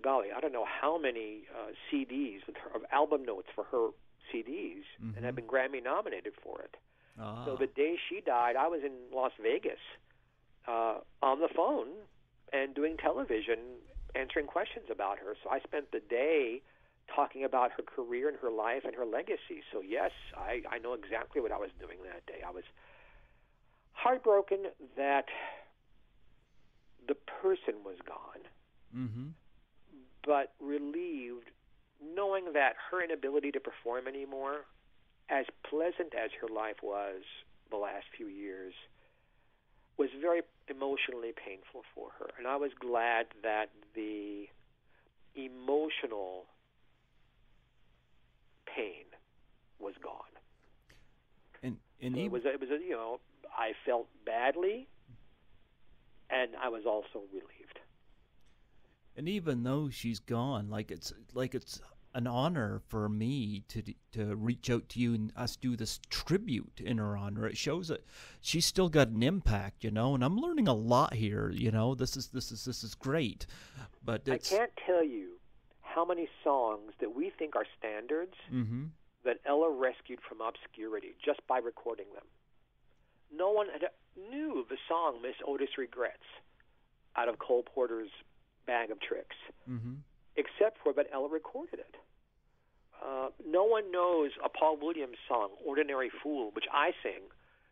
[SPEAKER 2] golly, I don't know how many CDs, of album notes for her CDs, and I've been Grammy nominated for it. So the day she died, I was in Las Vegas on the phone and doing television, answering questions about her. So I spent the day talking about her career and her life and her legacy. So yes, I know exactly what I was doing that day. I was heartbroken that the person was gone, but relieved knowing that her inability to perform anymore, as pleasant as her life was the last few years, was very emotionally painful for her. And I was glad that the emotional pain was gone.
[SPEAKER 1] And
[SPEAKER 2] so it was I felt badly, and I was also relieved.
[SPEAKER 1] And even though she's gone, it's an honor for me to reach out to you and us do this tribute in her honor. It shows that she's still got an impact, and I'm learning a lot here. This is great. But I
[SPEAKER 2] can't tell you how many songs that we think are standards that Ella rescued from obscurity just by recording them. No one knew the song Miss Otis Regrets out of Cole Porter's bag of tricks,
[SPEAKER 1] Mm-hmm.
[SPEAKER 2] except for that Ella recorded it. No one knows a Paul Williams song, Ordinary Fool, which I sing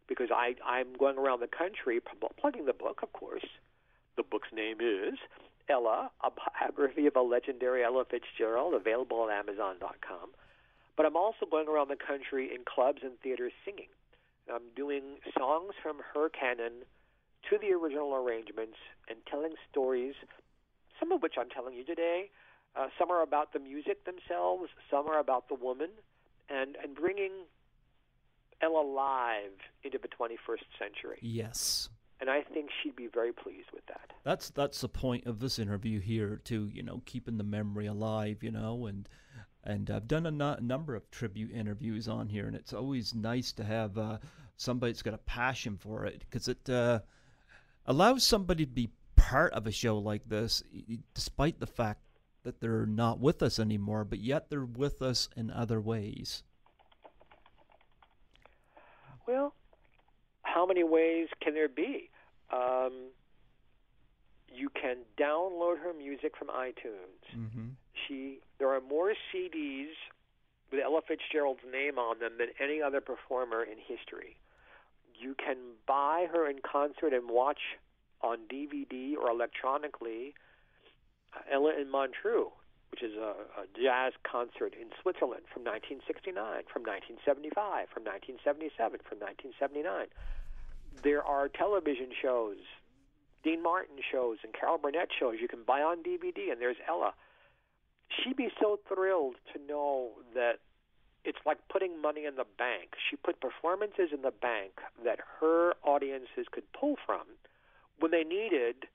[SPEAKER 2] because I'm going around the country plugging the book, of course. The book's name is Ella, a biography of a legendary Ella Fitzgerald, available at Amazon.com. But I'm also going around the country in clubs and theaters singing. I'm doing songs from her canon to the original arrangements and telling stories, some of which I'm telling you today. Some are about the music themselves, some are about the woman, and bringing Ella live into the 21st century.
[SPEAKER 1] Yes.
[SPEAKER 2] And I think she'd be very pleased with that.
[SPEAKER 1] That's the point of this interview here, too, keeping the memory alive, and I've done a number of tribute interviews on here, and it's always nice to have somebody that's got a passion for it, because it allows somebody to be part of a show like this, despite the fact that they're not with us anymore, but yet they're with us in other ways.
[SPEAKER 2] Well, how many ways can there be? You can download her music from iTunes.
[SPEAKER 1] Mm-hmm.
[SPEAKER 2] There are more CDs with Ella Fitzgerald's name on them than any other performer in history. You can buy her in concert and watch on DVD or electronically Ella in Montreux, which is a jazz concert in Switzerland from 1969, from 1975, from 1977, from 1979. There are television shows, Dean Martin shows and Carol Burnett shows you can buy on DVD, and there's Ella. She'd be so thrilled to know that it's like putting money in the bank. She put performances in the bank that her audiences could pull from when they needed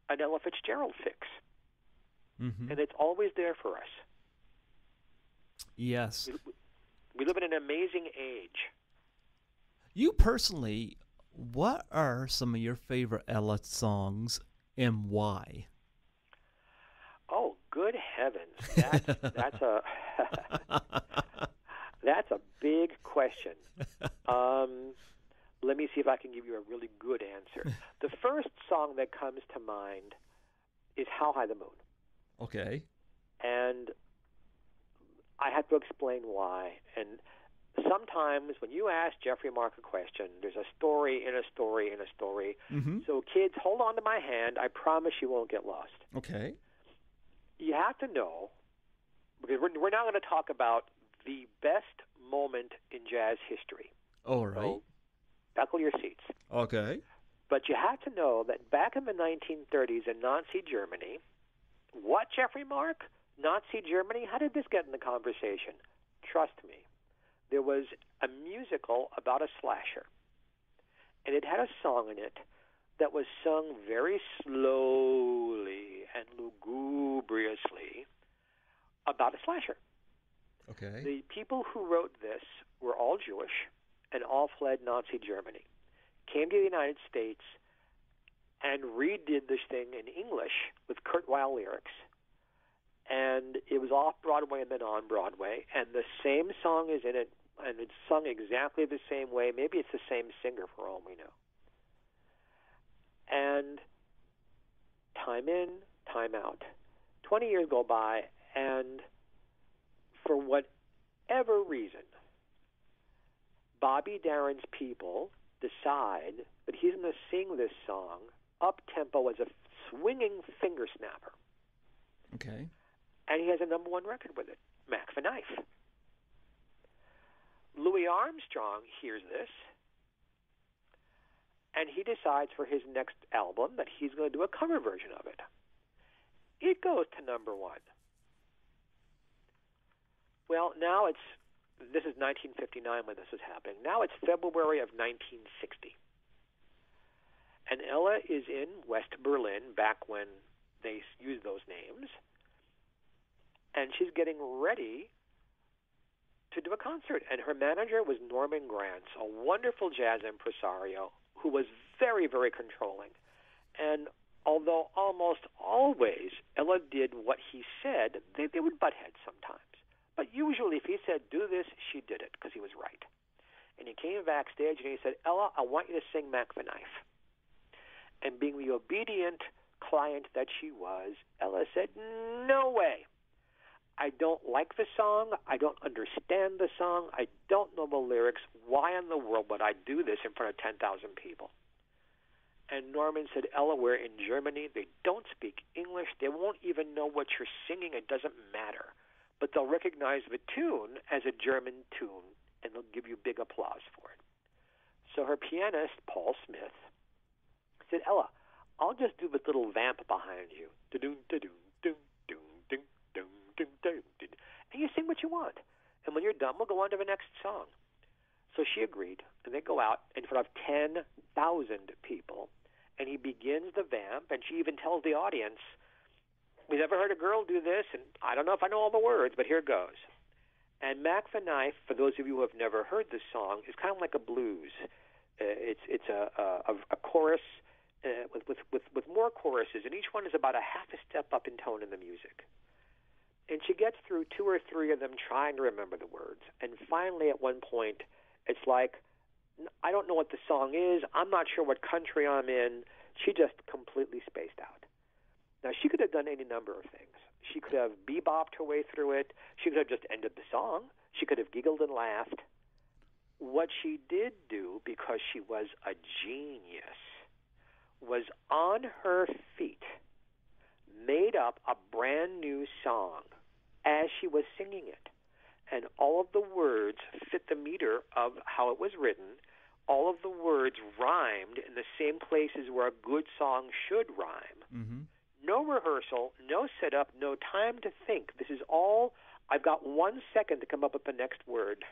[SPEAKER 2] an Ella Fitzgerald fix.
[SPEAKER 1] Mm-hmm.
[SPEAKER 2] And it's always there for us.
[SPEAKER 1] Yes.
[SPEAKER 2] We live in an amazing age.
[SPEAKER 1] You personally, what are some of your favorite Ella songs and why?
[SPEAKER 2] Oh, good heavens! That's a that's a big question. Let me see if I can give you a really good answer. The first song that comes to mind is "How High the Moon."
[SPEAKER 1] Okay.
[SPEAKER 2] And I have to explain why. And sometimes when you ask Geoffrey Mark a question, there's a story in a story in a story.
[SPEAKER 1] Mm-hmm.
[SPEAKER 2] So kids, hold on to my hand. I promise you won't get lost.
[SPEAKER 1] Okay.
[SPEAKER 2] You have to know, because we're now going to talk about the best moment in jazz history.
[SPEAKER 1] All right.
[SPEAKER 2] So buckle your seats.
[SPEAKER 1] Okay.
[SPEAKER 2] But you have to know that back in the 1930s in Nazi Germany, what, Geoffrey Mark? Nazi Germany? How did this get in the conversation? Trust me. There was a musical about a slasher, and it had a song in it that was sung very slowly and lugubriously about a slasher.
[SPEAKER 1] Okay.
[SPEAKER 2] The people who wrote this were all Jewish and all fled Nazi Germany, came to the United States, and redid this thing in English with Kurt Weill lyrics. And it was off-Broadway and then on-Broadway, and the same song is in it, and it's sung exactly the same way. Maybe it's the same singer for all we know. And time in, time out. 20 years go by, and for whatever reason, Bobby Darin's people decide that he's going to sing this song up-tempo as a swinging finger snapper.
[SPEAKER 1] Okay.
[SPEAKER 2] And he has a number one record with it, Mac the Knife. Louis Armstrong hears this, and he decides for his next album that he's going to do a cover version of it. It goes to number one. Well, now this is 1959 when this is happening. Now it's February of 1960. And Ella is in West Berlin, back when they used those names, and she's getting ready to do a concert. And her manager was Norman Granz, a wonderful jazz impresario who was very, very controlling. And although almost always Ella did what he said, they would butt heads sometimes. But usually if he said, do this, she did it, because he was right. And he came backstage and he said, Ella, I want you to sing Mac the Knife. And being the obedient, client that she was, Ella said, "No way. I don't like the song. I don't understand the song. I don't know the lyrics. Why in the world would I do this in front of 10,000 people?" And Norman said, "Ella, we're in Germany. They don't speak English. They won't even know what you're singing. It doesn't matter. But they'll recognize the tune as a German tune, and they'll give you big applause for it." So her pianist, Paul Smith, said, "Ella, I'll just do this little vamp behind you. Da-doom, da-doom, doom, doom, doom, doom, doom, doom, doom. And you sing what you want. And when you're done, we'll go on to the next song." So she agreed, and they go out in front of 10,000 people, and he begins the vamp, and she even tells the audience, "We've never heard a girl do this, and I don't know if I know all the words, but here goes." And Mac the Knife, for those of you who have never heard this song, is kind of like a blues. It's a chorus with more choruses, and each one is about a half a step up in tone in the music. And she gets through 2 or 3 of them trying to remember the words. And finally, at one point, it's like, I don't know what the song is. I'm not sure what country I'm in. She just completely spaced out. Now, she could have done any number of things. She could have bebopped her way through it. She could have just ended the song. She could have giggled and laughed. What she did do, because she was a genius, was on her feet made up a brand new song as she was singing it. And all of the words fit the meter of how it was written. All of the words rhymed in the same places where a good song should rhyme.
[SPEAKER 1] Mm-hmm.
[SPEAKER 2] No rehearsal, no setup, no time to think. This is all, I've got 1 second to come up with the next word.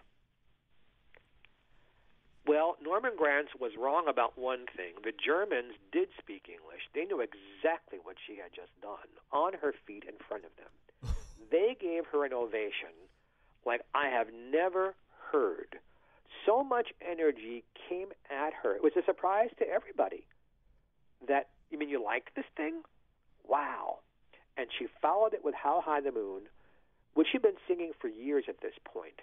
[SPEAKER 2] Well, Norman Granz was wrong about one thing. The Germans did speak English. They knew exactly what she had just done on her feet in front of them. They gave her an ovation like I have never heard. So much energy came at her. It was a surprise to everybody. That, you mean you liked this thing? Wow. And she followed it with How High the Moon, which she'd been singing for years at this point.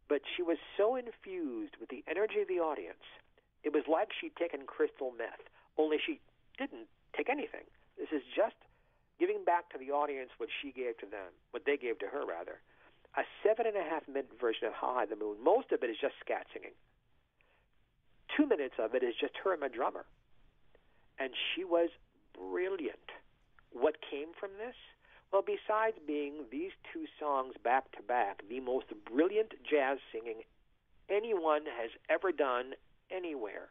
[SPEAKER 2] But she was so infused with the energy of the audience, it was like she'd taken crystal meth, only she didn't take anything. This is just giving back to the audience what she gave to them, what they gave to her, rather. A 7.5-minute version of How High the Moon. Most of it is just scat singing. 2 minutes of it is just her and the drummer. And she was brilliant. What came from this? Well, besides being these 2 songs back to back, the most brilliant jazz singing anyone has ever done anywhere.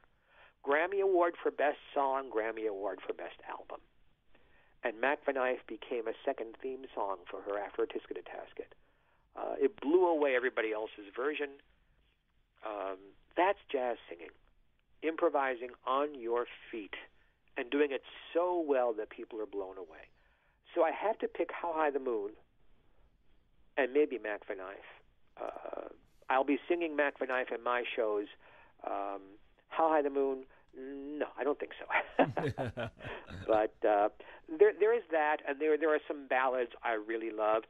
[SPEAKER 2] Grammy Award for Best Song, Grammy Award for Best Album. And Mac the Knife became a second theme song for her after a Tisket a Tasket. It blew away everybody else's version. That's jazz singing. Improvising on your feet and doing it so well that people are blown away. So I have to pick How High the Moon and maybe Mac the Knife. I'll be singing Mac the Knife in my shows. How High the Moon? No, I don't think so. But there is that, and there are some ballads I really love.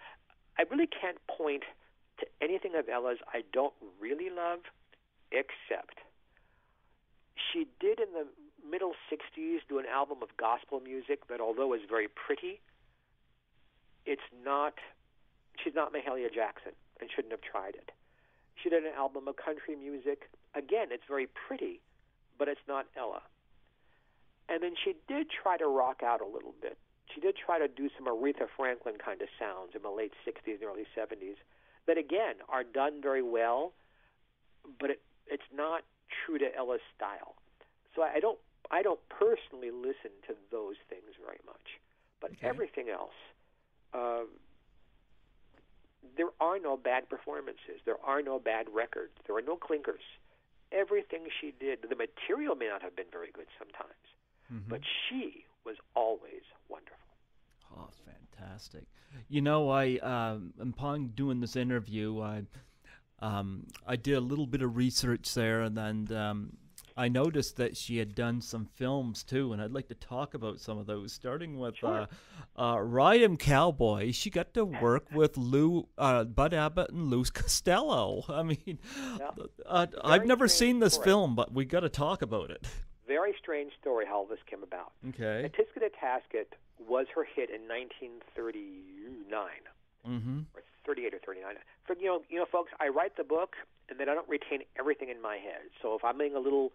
[SPEAKER 2] I really can't point to anything of Ella's I don't really love, except she did in the middle 60s do an album of gospel music that, although is very pretty, she's not Mahalia Jackson and shouldn't have tried it. She did an album of country music. Again, it's very pretty, but it's not Ella. And then she did try to rock out a little bit. She did try to do some Aretha Franklin kind of sounds in the late 60s and early 70s that, again, are done very well, but it's not true to Ella's style. So I don't personally listen to those things very much. But everything else, there are no bad performances. There are no bad records. There are no clinkers. Everything she did, the material may not have been very good sometimes, but she was always wonderful.
[SPEAKER 1] Oh, fantastic. You know, upon doing this interview, I did a little bit of research there, and then I noticed that she had done some films too, and I'd like to talk about some of those, starting with Ride 'Em Cowboy. She got to work with Bud Abbott and Lou Costello. I mean, I've never seen this film, but we got to talk about it.
[SPEAKER 2] Very strange story how this came about.
[SPEAKER 1] Okay.
[SPEAKER 2] A Tisket a Tasket was her hit in 1939 or 38 or 39. For folks, I write the book and then I don't retain everything in my head. So if I'm being a little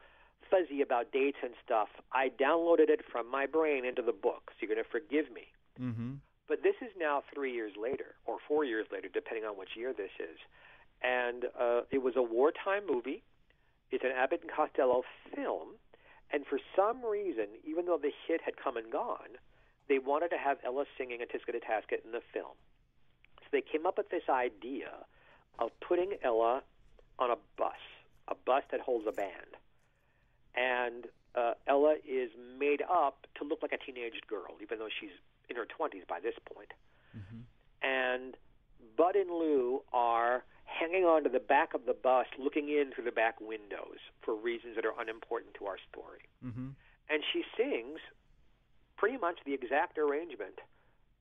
[SPEAKER 2] fuzzy about dates and stuff, I downloaded it from my brain into the book. So you're going to forgive me. But this is now 3 years later or 4 years later, depending on which year this is. And it was a wartime movie. It's an Abbott and Costello film. And for some reason, even though the hit had come and gone, they wanted to have Ella singing a Tisket a Tasket in the film. So they came up with this idea of putting Ella on a bus that holds a band. And Ella is made up to look like a teenage girl, even though she's in her 20s by this point. And Bud and Lou are hanging on to the back of the bus, looking in through the back windows for reasons that are unimportant to our story. And she sings pretty much the exact arrangement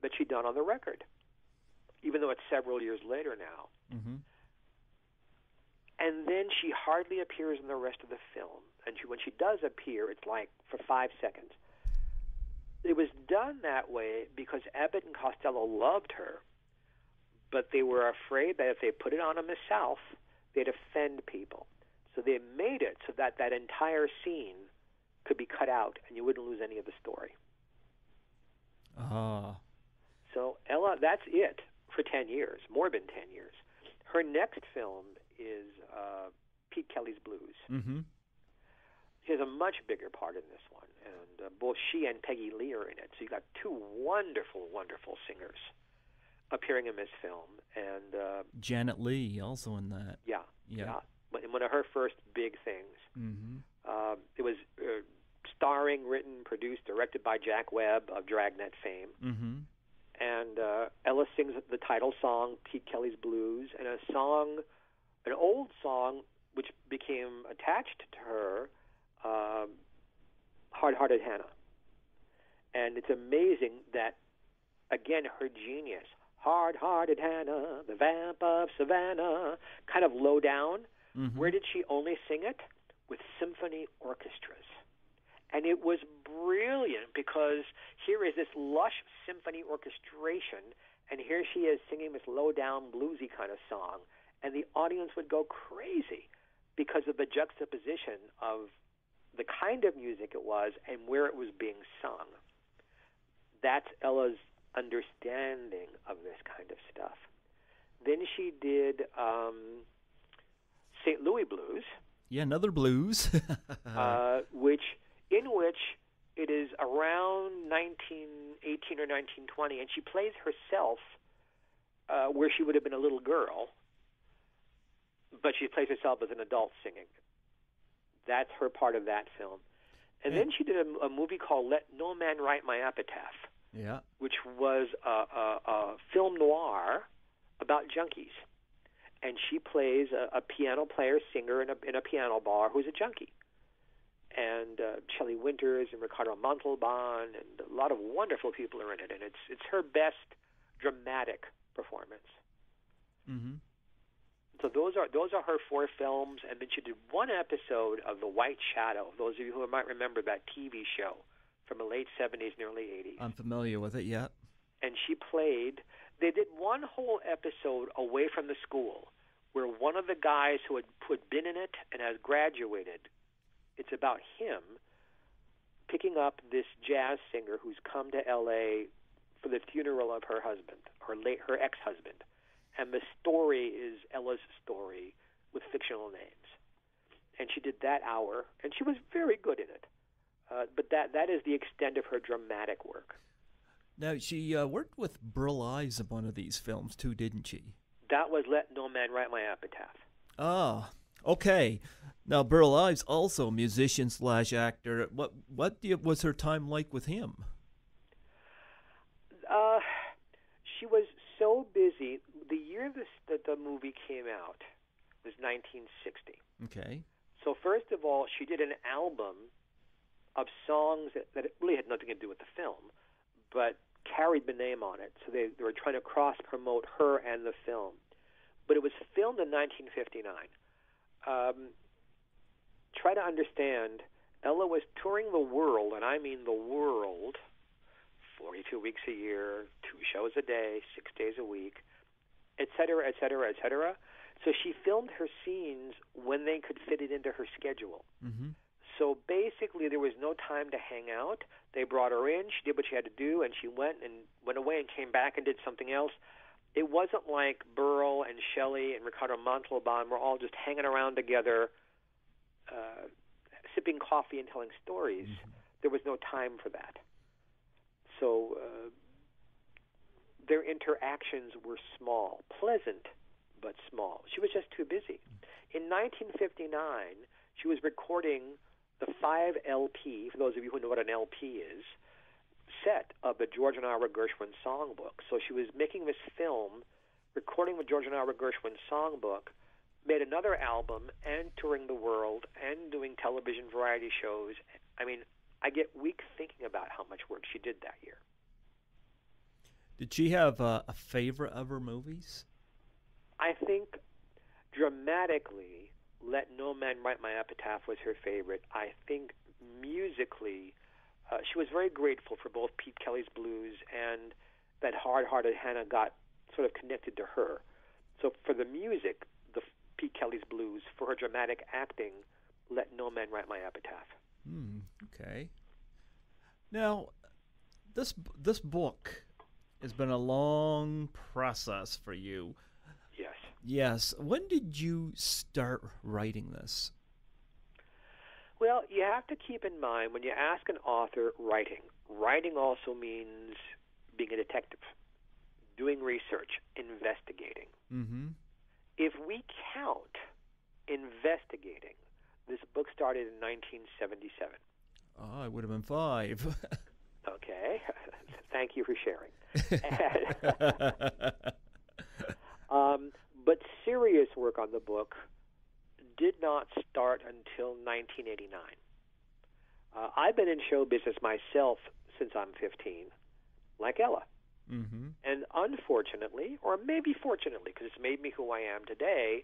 [SPEAKER 2] that she'd done on the record, even though it's several years later now. And then she hardly appears in the rest of the film. And when she does appear, it's like for 5 seconds. It was done that way because Abbott and Costello loved her, but they were afraid that if they put it on in the South, they'd offend people. So they made it so that that entire scene could be cut out and you wouldn't lose any of the story. So Ella, that's it for 10 years, more than 10 years. Her next film is Pete Kelly's Blues. She has a much bigger part in this one, and both she and Peggy Lee are in it. So you got two wonderful, wonderful singers appearing in this film, and
[SPEAKER 1] Janet Leigh also in that.
[SPEAKER 2] Yeah. One of her first big things. It was starring, written, produced, directed by Jack Webb of Dragnet fame. And Ella sings the title song, Pete Kelly's Blues, and an old song which became attached to her, Hard-Hearted Hannah. And it's amazing that, again, her genius, Hard-Hearted Hannah, the vamp of Savannah, kind of low down. Where did she only sing it? With symphony orchestras. And it was brilliant because here is this lush symphony orchestration, and here she is singing this low-down bluesy kind of song, and the audience would go crazy because of the juxtaposition of the kind of music it was and where it was being sung. That's Ella's understanding of this kind of stuff. Then she did St. Louis Blues.
[SPEAKER 1] Yeah, another blues.
[SPEAKER 2] In which it is around 1918 or 1920, and she plays herself where she would have been a little girl, but she plays herself as an adult singing. That's her part of that film. And then she did a movie called Let No Man Write My Epitaph, which was a film noir about junkies. And she plays a piano player, singer in a piano bar who's a junkie. And Shelley Winters and Ricardo Montalban and a lot of wonderful people are in it. And it's her best dramatic performance. So those are her 4 films, and then she did one episode of The White Shadow. Those of you who might remember that TV show from the late 70s and early 80s.
[SPEAKER 1] I'm familiar with it, yeah.
[SPEAKER 2] And they did one whole episode away from the school where one of the guys who had been in it and has graduated, it's about him picking up this jazz singer who's come to L.A. for the funeral of her husband, her ex-husband. And the story is Ella's story with fictional names. And she did that hour, and she was very good in it. But that is the extent of her dramatic work.
[SPEAKER 1] Now, she worked with Burl Ives in one of these films, too, didn't she?
[SPEAKER 2] That was Let No Man Write My Epitaph.
[SPEAKER 1] Ah, okay. Now, Burl Ives, also musician/actor. What was her time like with him?
[SPEAKER 2] She was so busy. The year that the movie came out was 1960.
[SPEAKER 1] Okay.
[SPEAKER 2] So first of all, she did an album of songs that really had nothing to do with the film, but carried the name on it. So they were trying to cross-promote her and the film. But it was filmed in 1959. Try to understand, Ella was touring the world, and I mean the world, 42 weeks a year, 2 shows a day, 6 days a week, et cetera, et cetera, et cetera. So she filmed her scenes when they could fit it into her schedule.
[SPEAKER 1] Mm-hmm.
[SPEAKER 2] So basically, there was no time to hang out. They brought her in. She did what she had to do, and she went away and came back and did something else. It wasn't like Burl and Shelley and Ricardo Montalban were all just hanging around together, sipping coffee and telling stories. Mm-hmm. There was no time for that. So their interactions were small, pleasant, but small. She was just too busy. In 1959, she was recording the 5 LP, for those of you who know what an LP is, set of the George and Ira Gershwin songbook. So she was making this film, recording the George and Ira Gershwin songbook, made another album, and touring the world, and doing television variety shows. I mean, I get weak thinking about how much work she did that year.
[SPEAKER 1] Did she have a favorite of her movies?
[SPEAKER 2] I think dramatically, Let No Man Write My Epitaph was her favorite. I think musically, she was very grateful for both Pete Kelly's Blues and that Hard-Hearted Hannah got sort of connected to her. So for the music, the Pete Kelly's Blues. For her dramatic acting, Let No Man Write My Epitaph.
[SPEAKER 1] Okay. Now, this book has been a long process for you.
[SPEAKER 2] Yes.
[SPEAKER 1] Yes. When did you start writing this?
[SPEAKER 2] Well, you have to keep in mind when you ask an author writing also means being a detective, doing research, investigating.
[SPEAKER 1] Mm-hmm.
[SPEAKER 2] If we count investigating, this book started in 1977.
[SPEAKER 1] Oh, I would have been 5.
[SPEAKER 2] Okay. Thank you for sharing. But serious work on the book did not start until 1989. I've been in show business myself since I'm 15, like Ella.
[SPEAKER 1] Mm-hmm.
[SPEAKER 2] And unfortunately, or maybe fortunately, because it's made me who I am today,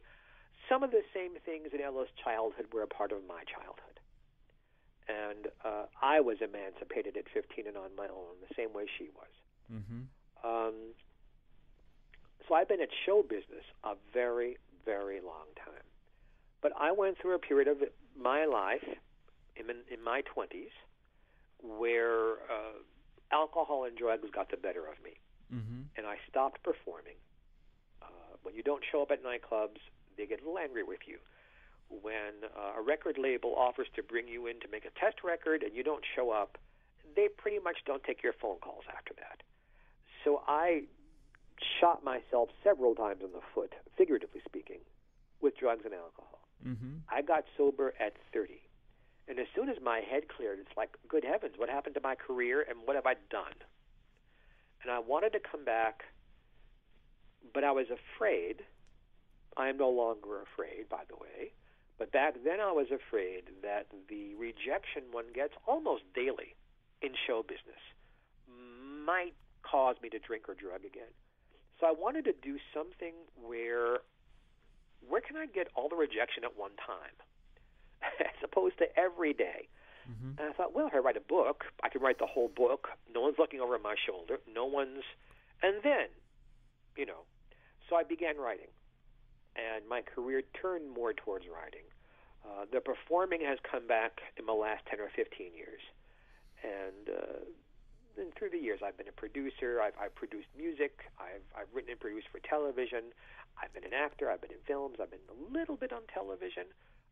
[SPEAKER 2] some of the same things in Ella's childhood were a part of my childhood. And I was emancipated at 15 and on my own, the same way she was.
[SPEAKER 1] Mm-hmm.
[SPEAKER 2] So I've been at show business a very, very long time. But I went through a period of my life in my 20s where alcohol and drugs got the better of me.
[SPEAKER 1] Mm-hmm.
[SPEAKER 2] And I stopped performing. When you don't show up at nightclubs, they get a little angry with you. When a record label offers to bring you in to make a test record and you don't show up, they pretty much don't take your phone calls after that. So I shot myself several times in the foot, figuratively speaking, with drugs and alcohol.
[SPEAKER 1] Mm-hmm.
[SPEAKER 2] I got sober at 30. And as soon as my head cleared, it's like, good heavens, what happened to my career and what have I done? And I wanted to come back, but I was afraid. I am no longer afraid, by the way. But back then I was afraid that the rejection one gets almost daily in show business might cause me to drink or drug again. So I wanted to do something where can I get all the rejection at one time as opposed to every day?
[SPEAKER 1] Mm-hmm.
[SPEAKER 2] And I thought, well, if I write a book, I can write the whole book. No one's looking over my shoulder. And then, so I began writing. And my career turned more towards writing. The performing has come back in the last 10 or 15 years. And through the years, I've been a producer. I've produced music. I've written and produced for television. I've been an actor. I've been in films. I've been a little bit on television.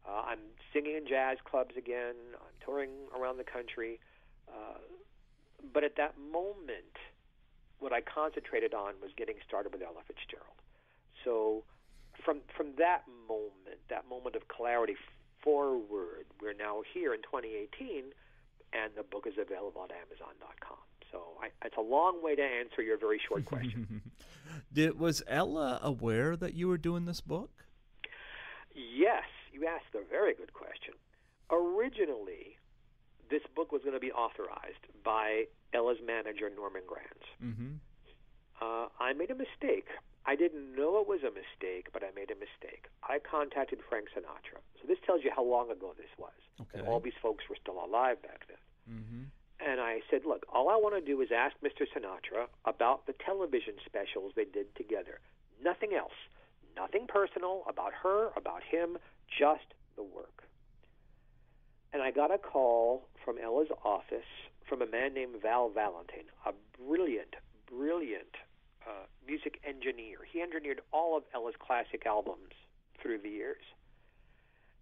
[SPEAKER 2] I'm singing in jazz clubs again. I'm touring around the country. But at that moment, what I concentrated on was getting started with Ella Fitzgerald. So from that moment of clarity forward, we're now here in 2018, and the book is available on Amazon.com. So it's a long way to answer your very short question.
[SPEAKER 1] Was Ella aware that you were doing this book?
[SPEAKER 2] Yes, you asked a very good question. Originally, this book was going to be authorized by Ella's manager, Norman Granz.
[SPEAKER 1] Mm-hmm.
[SPEAKER 2] I made a mistake. I didn't know it was a mistake, but I made a mistake. I contacted Frank Sinatra. So this tells you how long ago this was.
[SPEAKER 1] Okay.
[SPEAKER 2] And all these folks were still alive back then.
[SPEAKER 1] Mm-hmm.
[SPEAKER 2] And I said, look, all I want to do is ask Mr. Sinatra about the television specials they did together. Nothing else. Nothing personal about her, about him, just the work. And I got a call from Ella's office from a man named Val Valentine, a brilliant music engineer. He engineered all of Ella's classic albums through the years.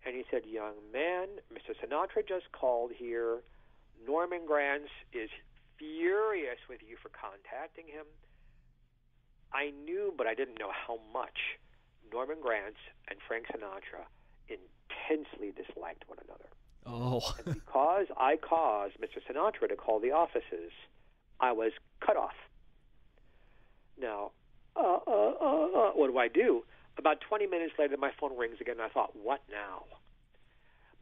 [SPEAKER 2] And he said, young man, Mr. Sinatra just called here. Norman Granz is furious with you for contacting him. I knew, but I didn't know how much Norman Granz and Frank Sinatra intensely disliked one another.
[SPEAKER 1] Oh.
[SPEAKER 2] And because I caused Mr. Sinatra to call the offices, I was cut off. Now, what do? About 20 minutes later, my phone rings again, and I thought, what now?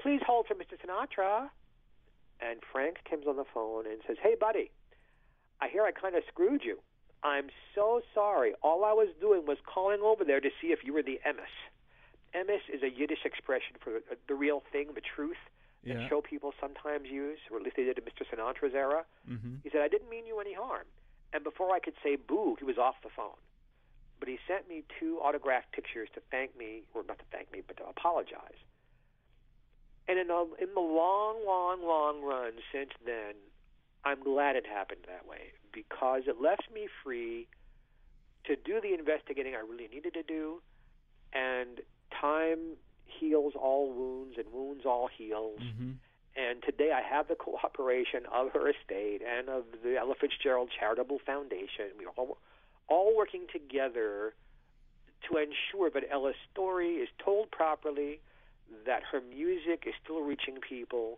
[SPEAKER 2] Please hold for Mr. Sinatra. And Frank comes on the phone and says, hey, buddy, I hear I kind of screwed you. I'm so sorry. All I was doing was calling over there to see if you were the emes. Emes is a Yiddish expression for the real thing, the truth, that show people sometimes use, or at least they did in Mr. Sinatra's era. Mm-hmm. He said, I didn't mean you any harm. And before I could say boo, he was off the phone. But he sent me 2 autographed pictures to thank me, or not to thank me, but to apologize. And in the long run since then, I'm glad it happened that way, because it left me free to do the investigating I really needed to do, and time heals all wounds, and wounds all heals. Mm-hmm. And today I have the cooperation of her estate and of the Ella Fitzgerald Charitable Foundation. We are all working together to ensure that Ella's story is told properly, that her music is still reaching people.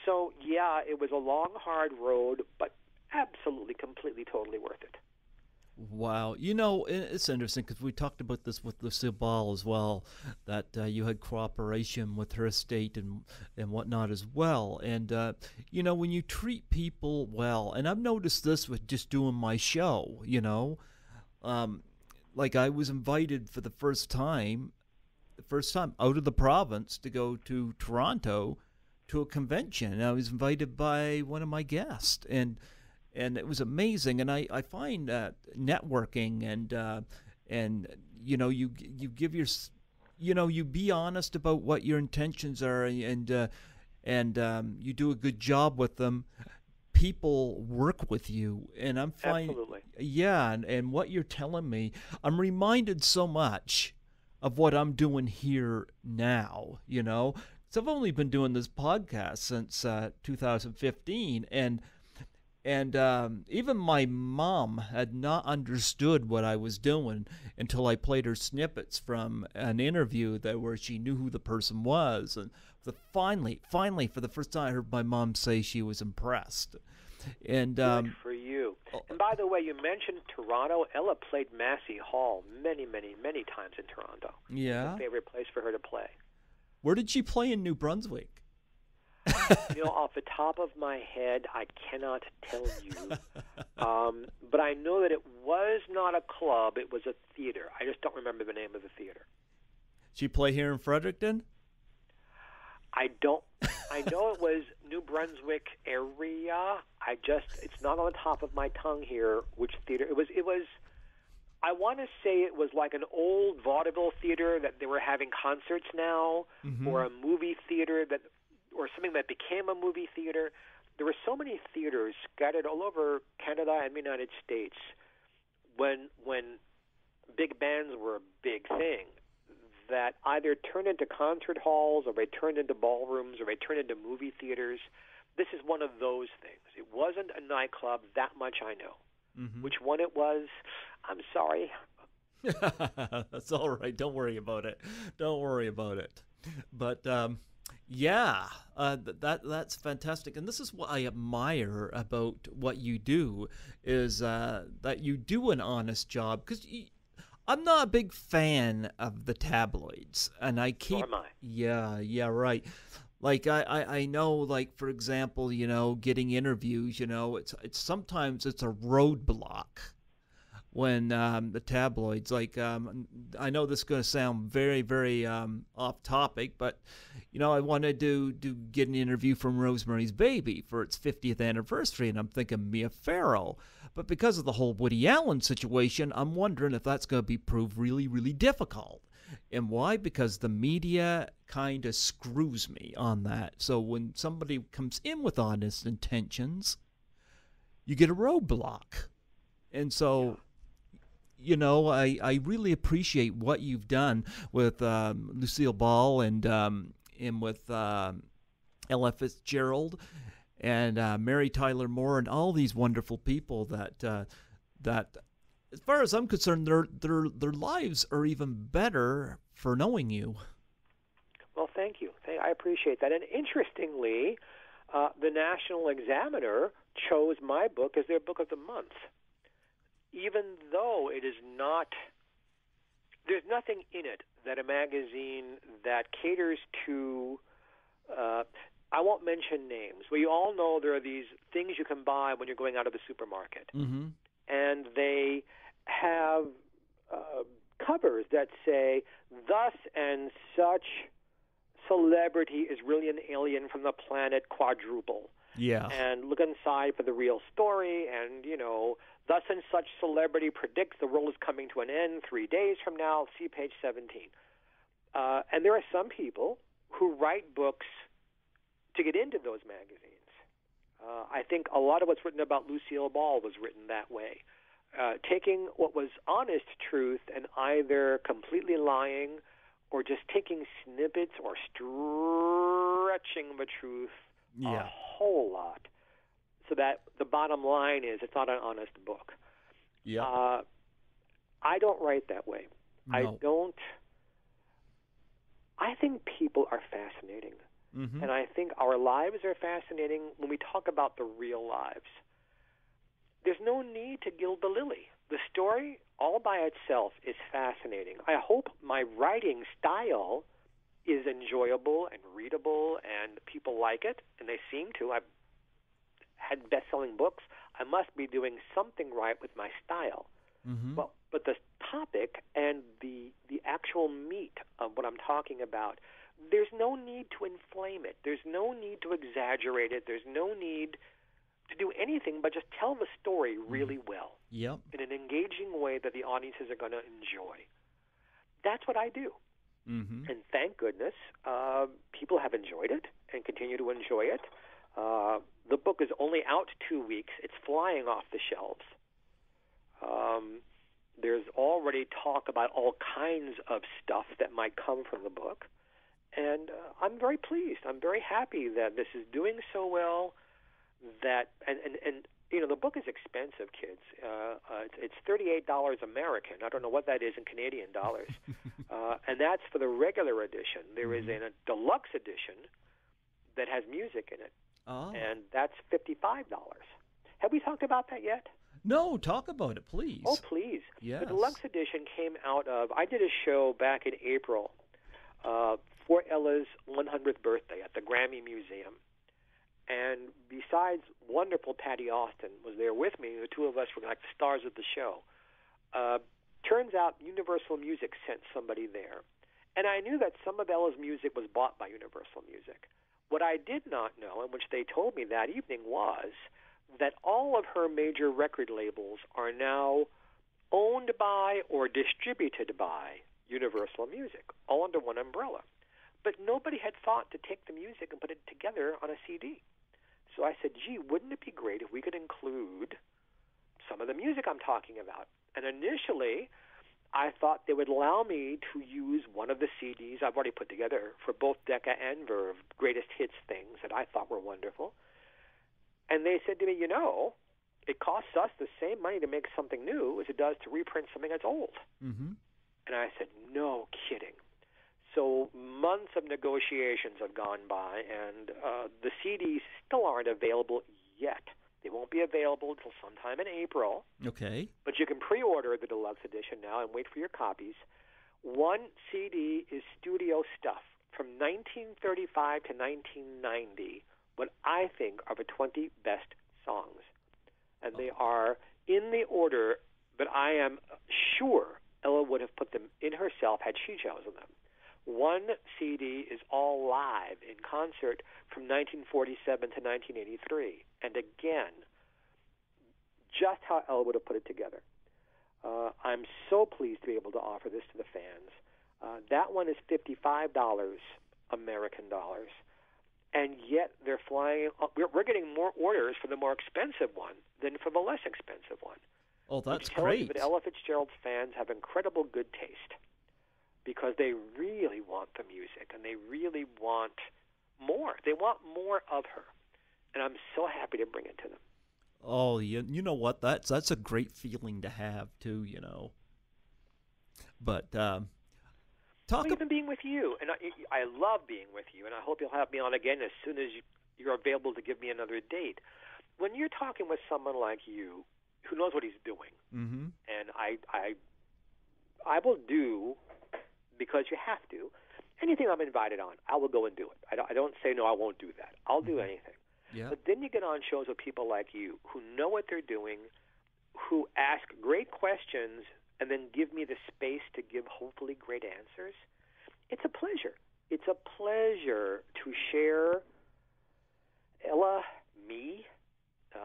[SPEAKER 2] So, yeah, it was a long, hard road, but absolutely, completely, totally worth it.
[SPEAKER 1] Wow. You know, it's interesting because we talked about this with Lucille Ball as well, that you had cooperation with her estate and whatnot as well. And, you know, when you treat people well, and I've noticed this with just doing my show, you know, like I was invited for the first time out of the province to go to Toronto to a convention. And I was invited by one of my guests, and it was amazing. And I find networking and you know, you give your, you know, you be honest about what your intentions are, and you do a good job with them. People work with you, and I'm finding, absolutely. Yeah, and what you're telling me, I'm reminded so much of what I'm doing here now, you know. So I've only been doing this podcast since 2015, and even my mom had not understood what I was doing until I played her snippets from an interview where she knew who the person was. And finally, for the first time, I heard my mom say she was impressed. And
[SPEAKER 2] good for you. And by the way, you mentioned Toronto. Ella played Massey Hall many times in Toronto.
[SPEAKER 1] Yeah.
[SPEAKER 2] It's a favorite place for her to play.
[SPEAKER 1] Where did she play in New Brunswick?
[SPEAKER 2] You know, off the top of my head, I cannot tell you. But I know that it was not a club. It was a theater. I just don't remember the name of the theater.
[SPEAKER 1] She play here in Fredericton?
[SPEAKER 2] I don't. I know it was New Brunswick area. It's not on the top of my tongue here which theater. It was, I want to say it was like an old vaudeville theater that they were having concerts now, mm-hmm. or a movie theater or something that became a movie theater. There were so many theaters scattered all over Canada and the United States when big bands were a big thing, that either turned into concert halls, or they turned into ballrooms, or they turned into movie theaters. This is one of those things. It wasn't a nightclub, that much I know. Mm-hmm. Which one it was, I'm sorry.
[SPEAKER 1] That's all right. Don't worry about it. But that's fantastic. And this is what I admire about what you do, is that you do an honest job. Because I'm not a big fan of the tabloids, and I keep.
[SPEAKER 2] Nor am I.
[SPEAKER 1] Yeah, right. Like I know, like, for example, you know, getting interviews, you know, it's sometimes it's a roadblock. when the tabloids, like, I know this is going to sound very, very off topic, but, I wanted to get an interview from Rosemary's Baby for its 50th anniversary, and I'm thinking Mia Farrow. But because of the whole Woody Allen situation, I'm wondering if that's going to be proved really, really difficult. And why? Because the media kind of screws me on that. So when somebody comes in with honest intentions, you get a roadblock. And so, I really appreciate what you've done with Lucille Ball and with Ella Fitzgerald and Mary Tyler Moore and all these wonderful people that as far as I'm concerned, their lives are even better for knowing you.
[SPEAKER 2] Well, thank you. I appreciate that. And interestingly, the National Examiner chose my book as their book of the month, even though it is not. There's nothing in it that a magazine that caters to. I won't mention names. We all know there are these things you can buy when you're going out of the supermarket, and they have covers that say, "Thus and such celebrity is really an alien from the planet Quadruple."
[SPEAKER 1] Yeah.
[SPEAKER 2] And look inside for the real story, and, thus and such celebrity predicts the world is coming to an end 3 days from now. See page 17. And there are some people who write books to get into those magazines. I think a lot of what's written about Lucille Ball was written that way. Taking what was honest truth and either completely lying or just taking snippets or stretching the truth a whole lot, so that the bottom line is it's not an honest book.
[SPEAKER 1] Yeah.
[SPEAKER 2] I don't write that way.
[SPEAKER 1] No.
[SPEAKER 2] I think people are fascinating. And I think our lives are fascinating when we talk about the real lives. There's no need to gild the lily. The story all by itself is fascinating. I hope my writing style is enjoyable and readable and people like it, and they seem to. I've had best-selling books. I must be doing something right with my style. But the topic and the actual meat of what I'm talking about, there's no need to inflame it. There's no need to exaggerate it. There's no need to do anything but just tell the story really well in an engaging way that the audiences are going to enjoy. That's what I do. And thank goodness people have enjoyed it and continue to enjoy it. The book is only out 2 weeks. It's flying off the shelves. There's already talk about all kinds of stuff that might come from the book. And I'm very pleased. I'm very happy that this is doing so well. That and the book is expensive, kids. It's $38 American. I don't know what that is in Canadian dollars, and that's for the regular edition. There is a deluxe edition that has music in it, and that's $55. Have we talked about that yet?
[SPEAKER 1] No, talk about it, please.
[SPEAKER 2] Oh, please.
[SPEAKER 1] Yes.
[SPEAKER 2] The deluxe edition came out of. I did a show back in April for Ella's 100th birthday at the Grammy Museum. And besides wonderful Patty Austin was there with me, the two of us were like the stars of the show. Turns out Universal Music sent somebody there. And I knew that some of Ella's music was bought by Universal Music. What I did not know, and which they told me that evening, was that all of her major record labels are now owned by or distributed by Universal Music, all under one umbrella. But nobody had thought to take the music and put it together on a CD. So I said, gee, wouldn't it be great if we could include some of the music I'm talking about? And initially, I thought they would allow me to use one of the CDs I've already put together for both Decca and Verve, greatest hits things that I thought were wonderful. And they said to me, it costs us the same money to make something new as it does to reprint something that's old. And I said, no kidding. So months of negotiations have gone by, and the CDs still aren't available yet. They won't be available until sometime in April.
[SPEAKER 1] Okay.
[SPEAKER 2] But you can pre-order the deluxe edition now and wait for your copies. One CD is studio stuff from 1935 to 1990, what I think are the 20 best songs. And they are in the order but I am sure Ella would have put them in herself had she chosen them. One CD is all live in concert from 1947 to 1983. And again, just how Ella would have put it together. I'm so pleased to be able to offer this to the fans. That one is $55 American dollars. And yet they're flying. We're getting more orders for the more expensive one than for the less expensive one.
[SPEAKER 1] Oh, that's
[SPEAKER 2] which tells you
[SPEAKER 1] great.
[SPEAKER 2] that Ella Fitzgerald's fans have incredible good taste because they really want the music and they really want more. They want more of her. And I'm so happy to bring it to them.
[SPEAKER 1] Oh, you know what? That's a great feeling to have, too, you know. But
[SPEAKER 2] even being with you, and I love being with you, and I hope you'll have me on again as soon as you're available to give me another date. When you're talking with someone like you, who knows what he's doing,
[SPEAKER 1] mm-hmm.
[SPEAKER 2] and I will do, because you have to, anything I'm invited on, I will go and do it. I don't say, no, I won't do that. I'll do anything.
[SPEAKER 1] Yeah.
[SPEAKER 2] But then you get on shows with people like you who know what they're doing, who ask great questions, and then give me the space to give hopefully great answers. It's a pleasure. It's a pleasure to share Ella, me.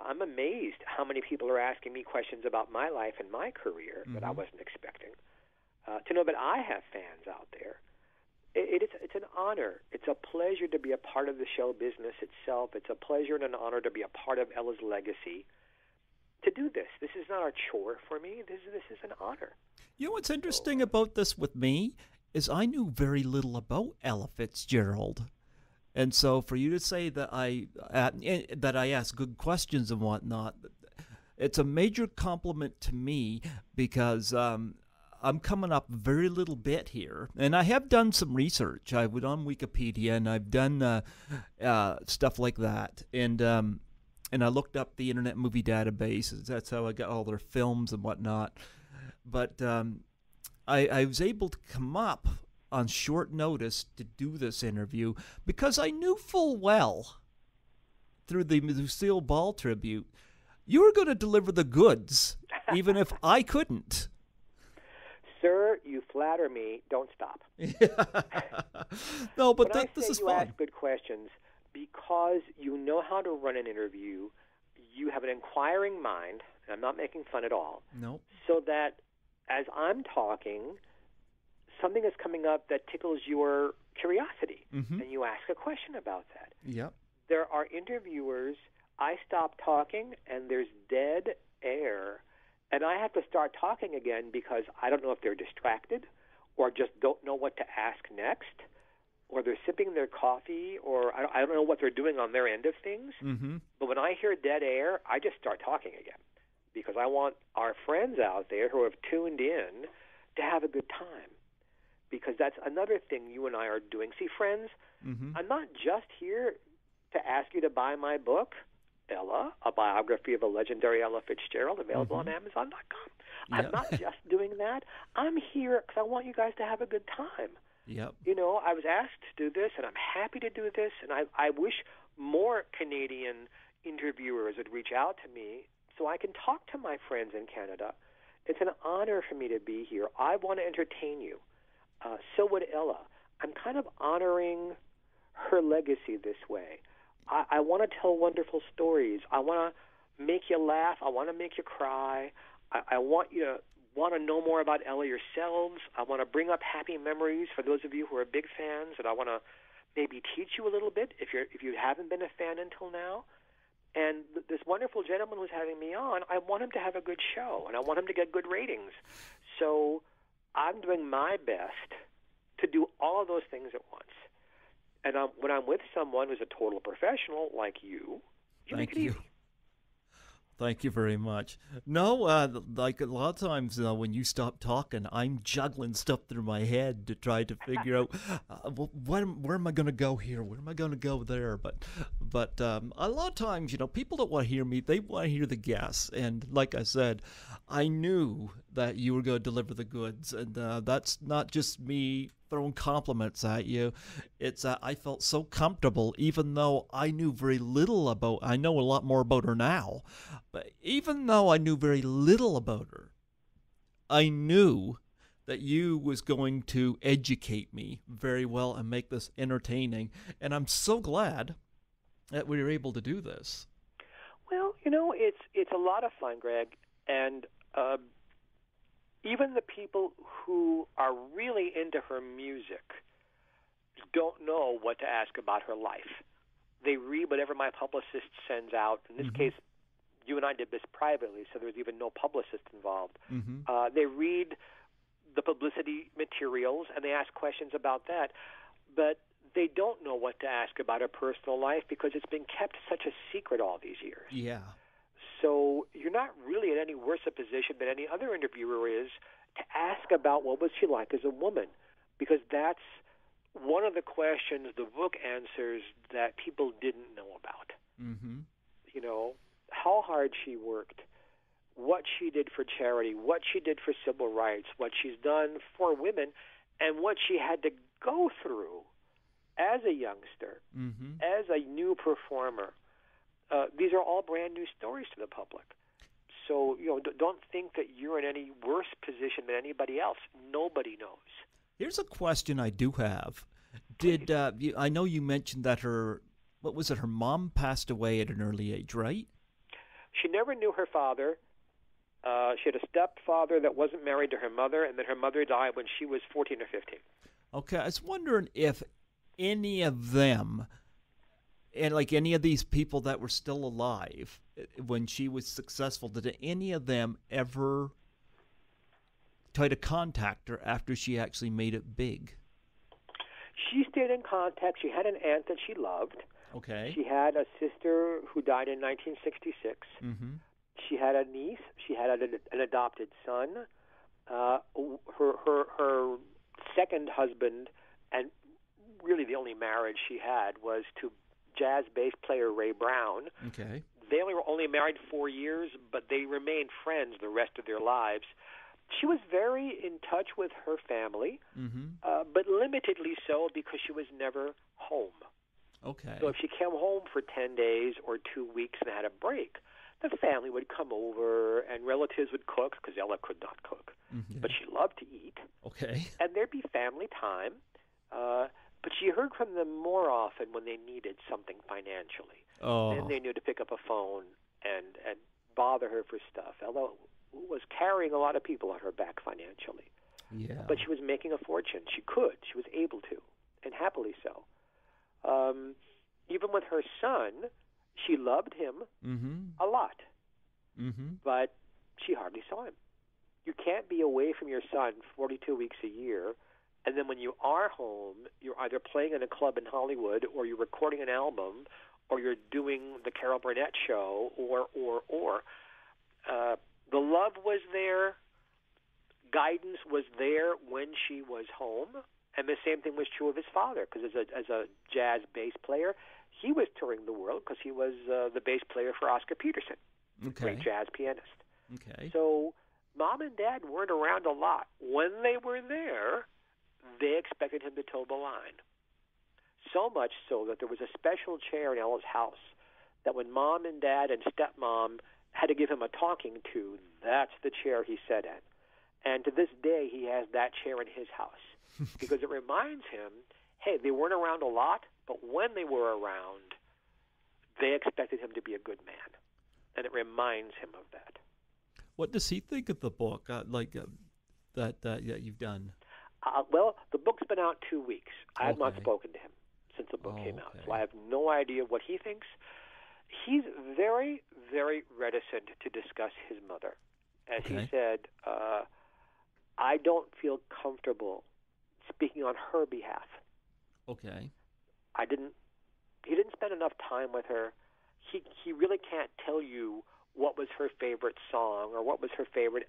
[SPEAKER 2] I'm amazed how many people are asking me questions about my life and my career that I wasn't expecting. To know that I have fans out there. It's an honor. It's a pleasure to be a part of the show business itself. It's a pleasure and an honor to be a part of Ella's legacy. To do this is not a chore for me. This is an honor.
[SPEAKER 1] You know what's interesting about this with me is I knew very little about Ella Fitzgerald. And so for you to say that I ask good questions and whatnot, it's a major compliment to me because I'm coming up very little bit here. And I have done some research. I went on Wikipedia and I've done stuff like that. And I looked up the Internet Movie Database. That's how I got all their films and whatnot. But I was able to come up on short notice to do this interview because I knew full well through the Lucille Ball tribute you were going to deliver the goods, even if I couldn't.
[SPEAKER 2] Sir, you flatter me. Don't stop.
[SPEAKER 1] No, but
[SPEAKER 2] this
[SPEAKER 1] is
[SPEAKER 2] you
[SPEAKER 1] fun.
[SPEAKER 2] Ask good questions because you know how to run an interview. You have an inquiring mind, and I'm not making fun at all.
[SPEAKER 1] Nope.
[SPEAKER 2] So that as I'm talking, something is coming up that tickles your curiosity, and you ask a question about that.
[SPEAKER 1] Yep.
[SPEAKER 2] There are interviewers, I stop talking, and there's dead air, and I have to start talking again because I don't know if they're distracted or just don't know what to ask next, or they're sipping their coffee, or I don't know what they're doing on their end of things. But when I hear dead air, I just start talking again because I want our friends out there who have tuned in to have a good time, because that's another thing you and I are doing. See, friends, I'm not just here to ask you to buy my book, Ella, a biography of the legendary Ella Fitzgerald, available on Amazon.com. I'm not just doing that. I'm here because I want you guys to have a good time.
[SPEAKER 1] Yep.
[SPEAKER 2] You know, I was asked to do this, and I'm happy to do this, and I wish more Canadian interviewers would reach out to me so I can talk to my friends in Canada. It's an honor for me to be here. I want to entertain you. So would Ella. I'm kind of honoring her legacy this way. I want to tell wonderful stories. I want to make you laugh. I want to make you cry. I want you to want to know more about Ella yourselves. I want to bring up happy memories for those of you who are big fans, and I want to maybe teach you a little bit if you haven't been a fan until now. And this wonderful gentleman who's having me on, I want him to have a good show, and I want him to get good ratings. So I'm doing my best to do all of those things at once. And when I'm with someone who's a total professional like you make it easy.
[SPEAKER 1] Thank you very much. No, like a lot of times when you stop talking, I'm juggling stuff through my head to try to figure out where am I going to go here? Where am I going to go there? But a lot of times, you know, people don't want to hear me. They want to hear the guests. And like I said, I knew that you were going to deliver the goods. And that's not just me throwing compliments at you. It's I felt so comfortable, even though I knew very little I know a lot more about her now, but even though I knew very little about her, I knew that you was going to educate me very well and make this entertaining, and I'm so glad that we were able to do this.
[SPEAKER 2] Well, it's a lot of fun, Greg, and even the people who are really into her music don't know what to ask about her life. They read whatever my publicist sends out. In this case, you and I did this privately, so there's even no publicist involved. They read the publicity materials, and they ask questions about that. But they don't know what to ask about her personal life because it's been kept such a secret all these years.
[SPEAKER 1] Yeah.
[SPEAKER 2] So you're not really in any worse a position than any other interviewer is to ask about what was she like as a woman, because that's one of the questions the book answers that people didn't know about. How hard she worked, what she did for charity, what she did for civil rights, what she's done for women, and what she had to go through as a youngster, as a new performer. These are all brand new stories to the public. So, don't think that you're in any worse position than anybody else. Nobody knows.
[SPEAKER 1] Here's a question I do have. I know you mentioned that her mom passed away at an early age, right?
[SPEAKER 2] She never knew her father. She had a stepfather that wasn't married to her mother, and then her mother died when she was 14 or 15.
[SPEAKER 1] Okay, I was wondering if any of them, and like any of these people that were still alive when she was successful, did any of them ever try to contact her after she actually made it big?
[SPEAKER 2] She stayed in contact. She had an aunt that she loved.
[SPEAKER 1] Okay.
[SPEAKER 2] She had a sister who died in 1966. She had a niece. She had an adopted son. Her second husband, and really the only marriage she had, was to jazz bass player Ray Brown.
[SPEAKER 1] Okay.
[SPEAKER 2] They were only married 4 years, but they remained friends the rest of their lives. She was very in touch with her family, but limitedly so because she was never home.
[SPEAKER 1] Okay.
[SPEAKER 2] So if she came home for 10 days or 2 weeks and had a break, the family would come over and relatives would cook because Ella could not cook. But she loved to eat.
[SPEAKER 1] Okay.
[SPEAKER 2] And there'd be family time. But she heard from them more often when they needed something financially.
[SPEAKER 1] Oh.
[SPEAKER 2] Then they knew to pick up a phone and bother her for stuff. Ella was carrying a lot of people on her back financially.
[SPEAKER 1] Yeah.
[SPEAKER 2] But she was making a fortune. She could. She was able to, and happily so. Even with her son, she loved him a lot. But she hardly saw him. You can't be away from your son 42 weeks a year, and then when you are home, you're either playing in a club in Hollywood, or you're recording an album, or you're doing the Carol Burnett show, or. The love was there. Guidance was there when she was home. And the same thing was true of his father, because as a jazz bass player, he was touring the world because he was the bass player for Oscar Peterson, great jazz pianist.
[SPEAKER 1] Okay.
[SPEAKER 2] So Mom and Dad weren't around a lot. When they were there, they expected him to toe the line. So much so that there was a special chair in Ella's house that when Mom and Dad and Stepmom had to give him a talking to, that's the chair he sat in. And to this day, he has that chair in his house because it reminds him, hey, they weren't around a lot, but when they were around, they expected him to be a good man. And it reminds him of that.
[SPEAKER 1] What does he think of the book that you've done?
[SPEAKER 2] Well, the book's been out 2 weeks. I have not spoken to him since the book came out, so I have no idea what he thinks. He's very, very reticent to discuss his mother. As he said, I don't feel comfortable speaking on her behalf.
[SPEAKER 1] Okay.
[SPEAKER 2] He didn't spend enough time with her. He really can't tell you what was her favorite song or what was her favorite.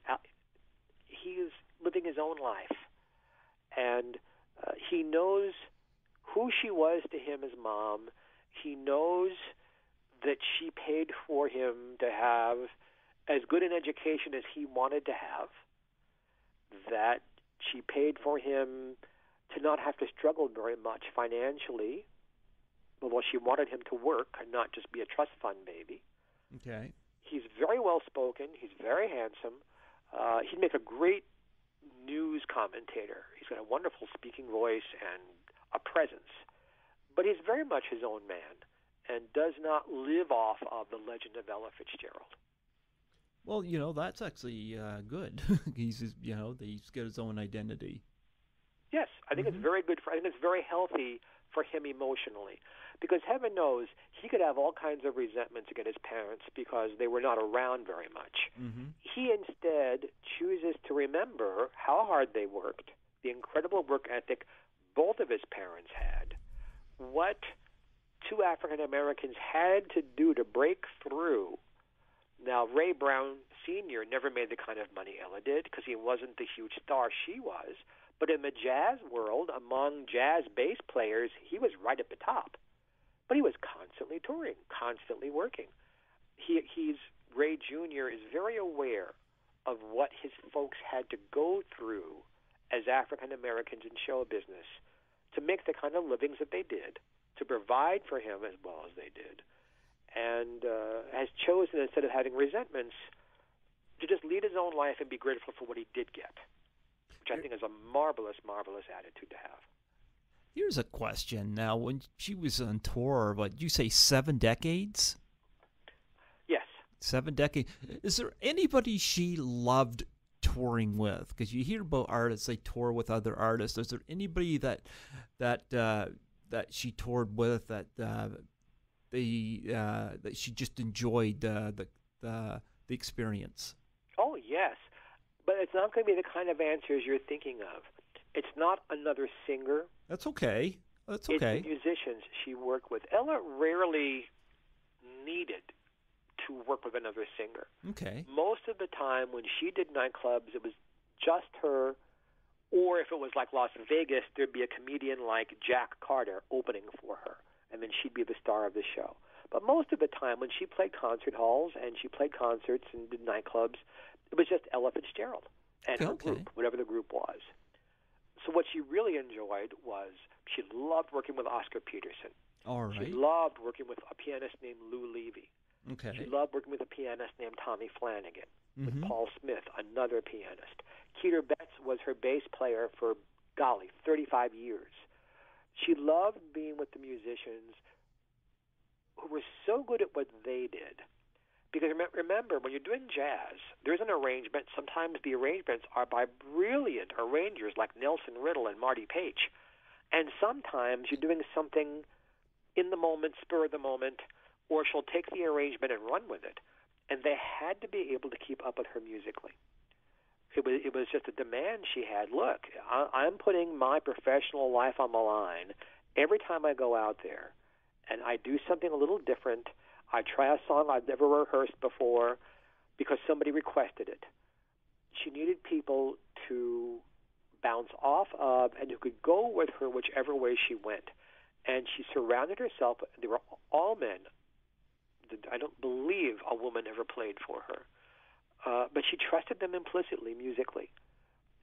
[SPEAKER 2] He is living his own life. And he knows who she was to him as mom. He knows that she paid for him to have as good an education as he wanted to have, that she paid for him to not have to struggle very much financially, although she wanted him to work and not just be a trust fund baby.
[SPEAKER 1] Okay.
[SPEAKER 2] He's very well spoken. He's very handsome. He'd make a great news commentator. He's got a wonderful speaking voice and a presence. But he's very much his own man and does not live off of the legend of Ella Fitzgerald.
[SPEAKER 1] Well, that's actually good. He's got his own identity.
[SPEAKER 2] Yes, I think it's very good. I think it's very healthy for him emotionally, because heaven knows he could have all kinds of resentments against his parents because they were not around very much. He instead chooses to remember how hard they worked, the incredible work ethic both of his parents had, what two African Americans had to do to break through. Now, Ray Brown Sr. never made the kind of money Ella did because he wasn't the huge star she was. But in the jazz world, among jazz bass players, he was right at the top. But he was constantly touring, constantly working. Ray Jr. is very aware of what his folks had to go through as African Americans in show business to make the kind of livings that they did, to provide for him as well as they did, and has chosen, instead of having resentments, to just lead his own life and be grateful for what he did get, which I think is a marvelous, marvelous attitude to have.
[SPEAKER 1] Here's a question. Now, when she was on tour, did you say 7 decades?
[SPEAKER 2] Yes.
[SPEAKER 1] 7 decades. Is there anybody she loved touring with? Because you hear about artists, they tour with other artists. Is there anybody that she toured with that she just enjoyed the experience?
[SPEAKER 2] Oh, yes. But it's not going to be the kind of answers you're thinking of. It's not another singer.
[SPEAKER 1] That's okay.
[SPEAKER 2] It's the musicians she worked with. Ella rarely needed to work with another singer.
[SPEAKER 1] Okay.
[SPEAKER 2] Most of the time when she did nightclubs, it was just her, or if it was like Las Vegas, there'd be a comedian like Jack Carter opening for her, and then she'd be the star of the show. But most of the time when she played concert halls and she played concerts and did nightclubs, it was just Ella Fitzgerald and her group, whatever the group was. So what she really enjoyed was she loved working with Oscar Peterson.
[SPEAKER 1] All right.
[SPEAKER 2] She loved working with a pianist named Lou Levy.
[SPEAKER 1] Okay.
[SPEAKER 2] She loved working with a pianist named Tommy Flanagan, with Paul Smith, another pianist. Keter Betts was her bass player for, 35 years. She loved being with the musicians who were so good at what they did. Because remember, when you're doing jazz, there's an arrangement. Sometimes the arrangements are by brilliant arrangers like Nelson Riddle and Marty Page. And sometimes you're doing something in the moment, spur of the moment, or she'll take the arrangement and run with it. And they had to be able to keep up with her musically. It was just a demand she had. Look, I'm putting my professional life on the line every time I go out there, and I do something a little different. I try a song I've never rehearsed before because somebody requested it. She needed people to bounce off of and who could go with her whichever way she went. And she surrounded herself. They were all men. I don't believe a woman ever played for her. But she trusted them implicitly, musically.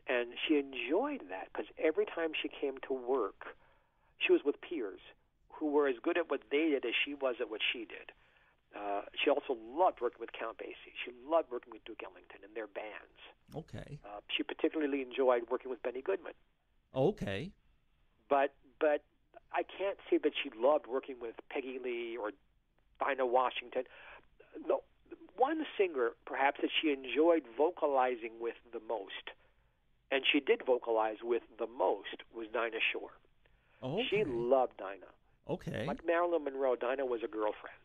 [SPEAKER 2] And she enjoyed that because every time she came to work, she was with peers who were as good at what they did as she was at what she did. She also loved working with Count Basie. She loved working with Duke Ellington and their bands.
[SPEAKER 1] Okay.
[SPEAKER 2] She particularly enjoyed working with Benny Goodman.
[SPEAKER 1] Okay.
[SPEAKER 2] But I can't say that she loved working with Peggy Lee or Dinah Washington. No, one singer, perhaps, that she enjoyed vocalizing with the most, and she did vocalize with the most, was Dinah Shore.
[SPEAKER 1] Okay.
[SPEAKER 2] She loved Dinah.
[SPEAKER 1] Okay.
[SPEAKER 2] Like Marilyn Monroe, Dinah was a girlfriend.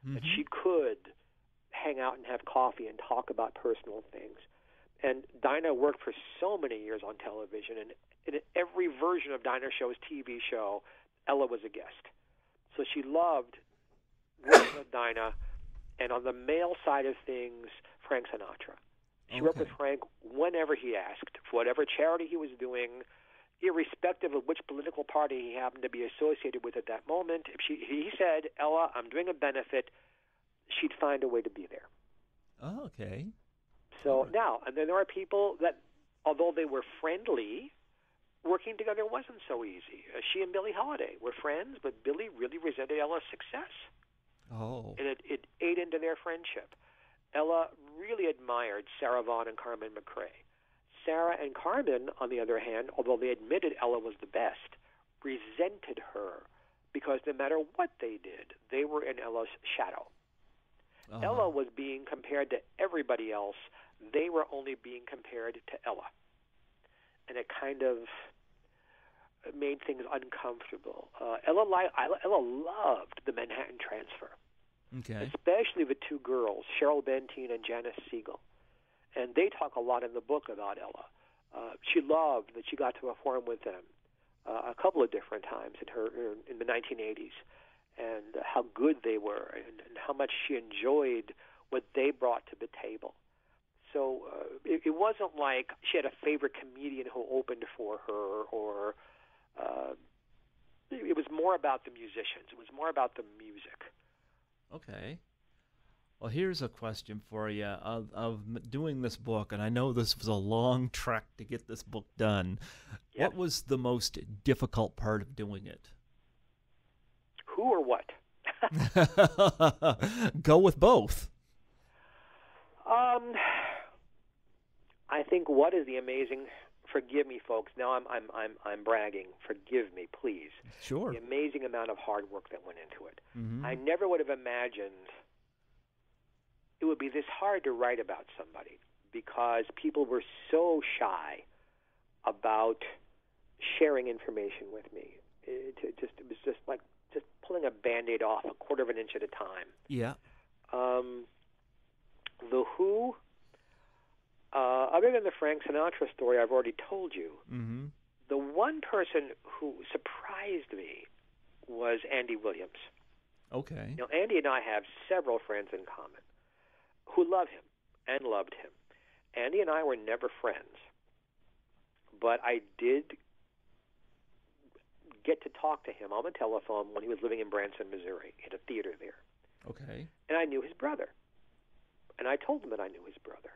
[SPEAKER 2] That she could hang out and have coffee and talk about personal things. And Dinah worked for so many years on television, and in every version of Dinah Show's TV show, Ella was a guest. So she loved working with Dinah, and on the male side of things, Frank Sinatra. She worked with Frank whenever he asked, for whatever charity he was doing, irrespective of which political party he happened to be associated with at that moment. If he said, Ella, I'm doing a benefit, she'd find a way to be there.
[SPEAKER 1] Oh, okay.
[SPEAKER 2] So now, and then there are people that, although they were friendly, working together wasn't so easy. She and Billie Holiday were friends, but Billie really resented Ella's success.
[SPEAKER 1] Oh.
[SPEAKER 2] And it ate into their friendship. Ella really admired Sarah Vaughan and Carmen McRae. Sarah and Carmen, on the other hand, although they admitted Ella was the best, resented her because no matter what they did, they were in Ella's shadow. Ella was being compared to everybody else. They were only being compared to Ella. And it kind of made things uncomfortable. Ella loved the Manhattan Transfer, especially the two girls, Cheryl Benteen and Janice Siegel. And they talk a lot in the book about Ella. She loved that she got to perform with them a couple of different times in the 1980s, and how good they were, and how much she enjoyed what they brought to the table. So it wasn't like she had a favorite comedian who opened for her, or it was more about the musicians. It was more about the music.
[SPEAKER 1] Okay. Well, here's a question for you. Of doing this book, and I know this was a long trek to get this book done.
[SPEAKER 2] Yep.
[SPEAKER 1] What was the most difficult part of doing it?
[SPEAKER 2] Who or what?
[SPEAKER 1] Go with both.
[SPEAKER 2] I think what is the amazing. Forgive me, folks. Now I'm bragging. Forgive me, please.
[SPEAKER 1] Sure.
[SPEAKER 2] The amazing amount of hard work that went into it.
[SPEAKER 1] Mm-hmm.
[SPEAKER 2] I never would have imagined it would be this hard to write about somebody, because people were so shy about sharing information with me. It was just like just pulling a Band-Aid off a quarter of an inch at a time.
[SPEAKER 1] Yeah.
[SPEAKER 2] The Who, other than the Frank Sinatra story I've already told you,
[SPEAKER 1] Mm-hmm.
[SPEAKER 2] the one person who surprised me was Andy Williams.
[SPEAKER 1] Okay.
[SPEAKER 2] Now, Andy and I have several friends in common who love him and loved him. Andy and I were never friends, but I did get to talk to him on the telephone when he was living in Branson, Missouri, in a theater there.
[SPEAKER 1] Okay.
[SPEAKER 2] And I knew his brother. And I told him that I knew his brother.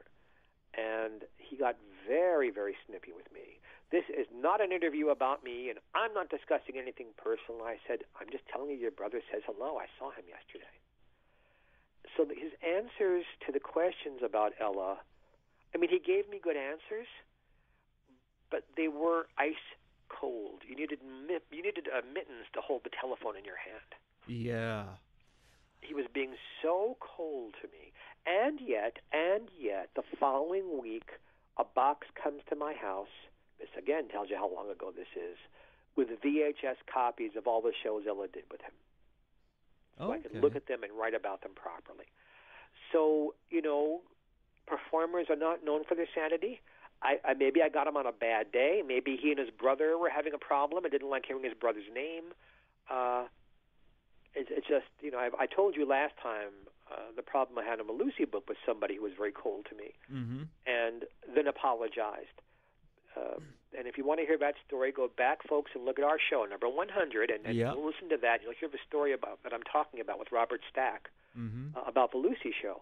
[SPEAKER 2] And he got very, very snippy with me. This is not an interview about me, and I'm not discussing anything personal. I said, I'm just telling you your brother says hello. I saw him yesterday. So his answers to the questions about Ella, I mean, he gave me good answers, but they were ice cold. You needed mittens to hold the telephone in your hand.
[SPEAKER 1] Yeah.
[SPEAKER 2] He was being so cold to me. And yet, the following week, a box comes to my house. This, again, tells you how long ago this is, with VHS copies of all the shows Ella did with him. So I can look at them and write about them properly. So, performers are not known for their sanity. Maybe I got him on a bad day. Maybe he and his brother were having a problem. I didn't like hearing his brother's name. It's just, I told you last time the problem I had in the Lucy book was somebody who was very cold to me,
[SPEAKER 1] Mm-hmm.
[SPEAKER 2] and then apologized. And if you want to hear that story, go back, folks, and look at our show, number 100, and you'll listen to that. You'll hear the story that I'm talking about with Robert Stack,
[SPEAKER 1] Mm-hmm.
[SPEAKER 2] About the Lucy show.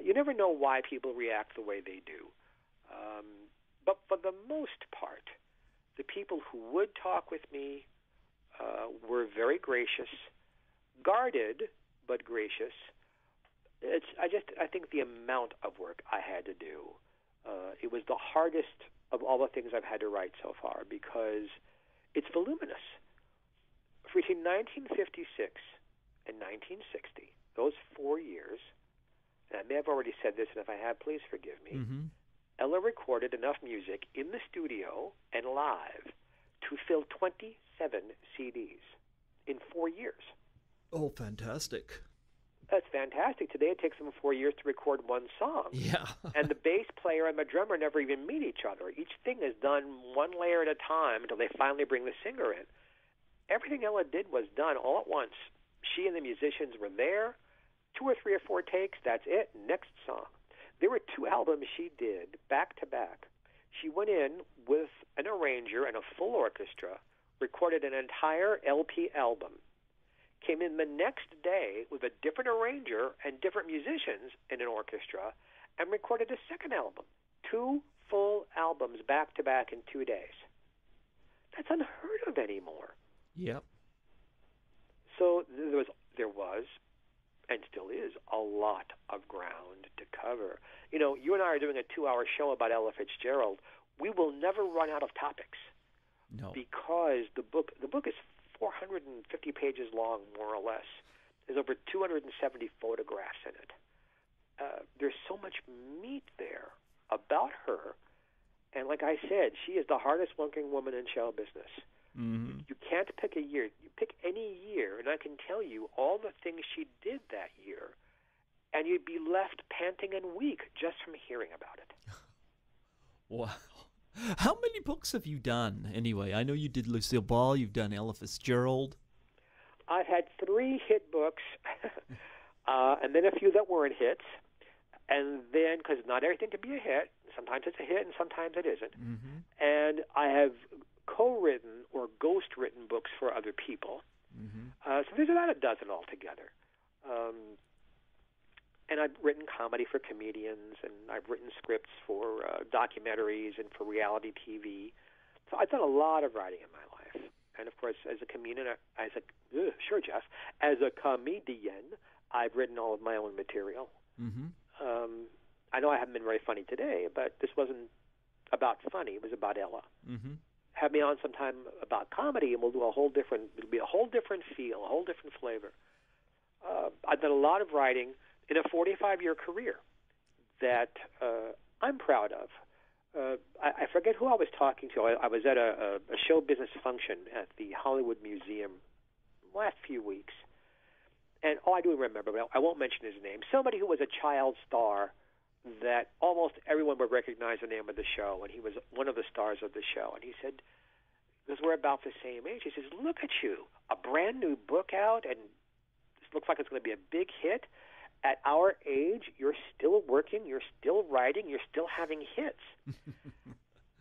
[SPEAKER 2] You never know why people react the way they do. But for the most part, the people who would talk with me were very gracious, guarded but gracious. I think the amount of work I had to do, it was the hardest of all the things I've had to write so far, because it's voluminous. Between 1956 and 1960, those 4 years, and I may have already said this, and if I have, please forgive me,
[SPEAKER 1] Mm-hmm.
[SPEAKER 2] Ella recorded enough music in the studio and live to fill 27 CDs in 4 years.
[SPEAKER 1] Oh, fantastic.
[SPEAKER 2] That's fantastic. Today it takes them 4 years to record one song.
[SPEAKER 1] Yeah.
[SPEAKER 2] And the bass player and the drummer never even meet each other. Each thing is done one layer at a time until they finally bring the singer in. Everything Ella did was done all at once. She and the musicians were there, 2 or 3 or 4 takes, that's it, next song. There were 2 albums she did back to back. She went in with an arranger and a full orchestra, recorded an entire LP album, came in the next day with a different arranger and different musicians in an orchestra, and recorded a second album. 2 full albums back to back in 2 days. That's unheard of anymore.
[SPEAKER 1] Yep.
[SPEAKER 2] So there was, and still is, a lot of ground to cover. You know, you and I are doing a 2-hour show about Ella Fitzgerald. We will never run out of topics.
[SPEAKER 1] No.
[SPEAKER 2] Because the book is 450 pages long, more or less. There's over 270 photographs in it. There's so much meat there about her. And like I said, she is the hardest working woman in show business.
[SPEAKER 1] Mm-hmm.
[SPEAKER 2] You can't pick a year. You pick any year, and I can tell you all the things she did that year, and you'd be left panting and weak just from hearing about it.
[SPEAKER 1] Wow. How many books have you done, anyway? I know you did Lucille Ball, you've done Ella Fitzgerald.
[SPEAKER 2] I've had 3 hit books, and then a few that weren't hits. And then, because not everything can be a hit, sometimes it's a hit and sometimes it isn't. Mm-hmm. And I have co-written or ghost-written books for other people. Mm-hmm. So there's about a dozen altogether. And I've written comedy for comedians, and I've written scripts for documentaries and for reality TV. So I've done a lot of writing in my life. And of course, as a comedian, as a comedian, I've written all of my own material. Mm-hmm. I know I haven't been very funny today, but this wasn't about funny. It was about Ella. Mm-hmm. Have me on sometime about comedy, and we'll do it'll be a whole different feel, a whole different flavor. I've done a lot of writing in a 45-year career that I'm proud of. I forget who I was talking to. I was at a show business function at the Hollywood Museum last few weeks. And I do remember, but I won't mention his name, somebody who was a child star that almost everyone would recognize the name of the show, and he was one of the stars of the show. And he said, because we're about the same age, he says, look at you, a brand new book out, and this looks like it's going to be a big hit. At our age, you're still working, you're still writing, you're still having hits.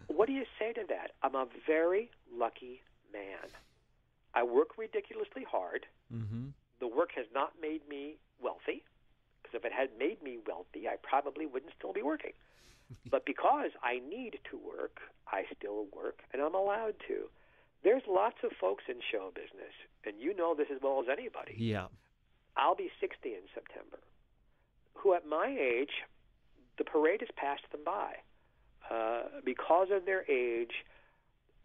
[SPEAKER 2] What do you say to that? I'm a very lucky man. I work ridiculously hard. Mm-hmm. The work has not made me wealthy, because if it had made me wealthy, I probably wouldn't still be working. But because I need to work, I still work, and I'm allowed to. There's lots of folks in show business, and you know this as well as anybody.
[SPEAKER 1] Yeah.
[SPEAKER 2] I'll be 60 in September, who at my age, the parade has passed them by. Because of their age,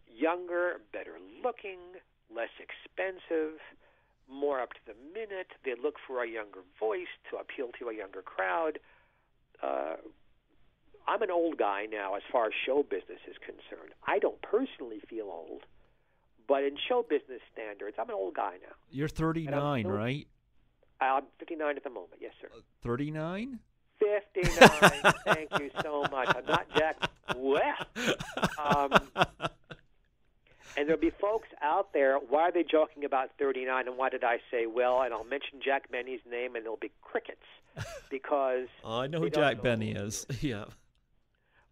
[SPEAKER 2] younger, better looking, less expensive, more up to the minute. They look for a younger voice to appeal to a younger crowd. I'm an old guy now as far as show business is concerned. I don't personally feel old, but in show business standards, I'm an old guy now.
[SPEAKER 1] You're 39, right?
[SPEAKER 2] I'm 59 at the moment, yes, sir.
[SPEAKER 1] 39?
[SPEAKER 2] 59. Thank you so much. I'm not Jack West. And there'll be folks out there, why are they joking about 39, and why did I say, well, and I'll mention Jack Benny's name, and there'll be crickets, because...
[SPEAKER 1] Oh, I know who Jack Benny is, yeah.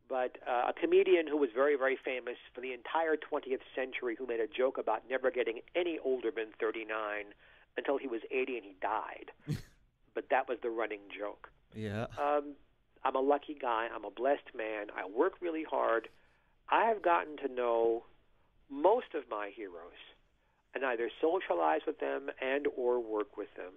[SPEAKER 2] But a comedian who was very, very famous for the entire 20th century, who made a joke about never getting any older than 39 until he was 80 and he died. But that was the running joke.
[SPEAKER 1] Yeah.
[SPEAKER 2] I'm a lucky guy. I'm a blessed man. I work really hard. I have gotten to know most of my heroes and either socialize with them and or work with them.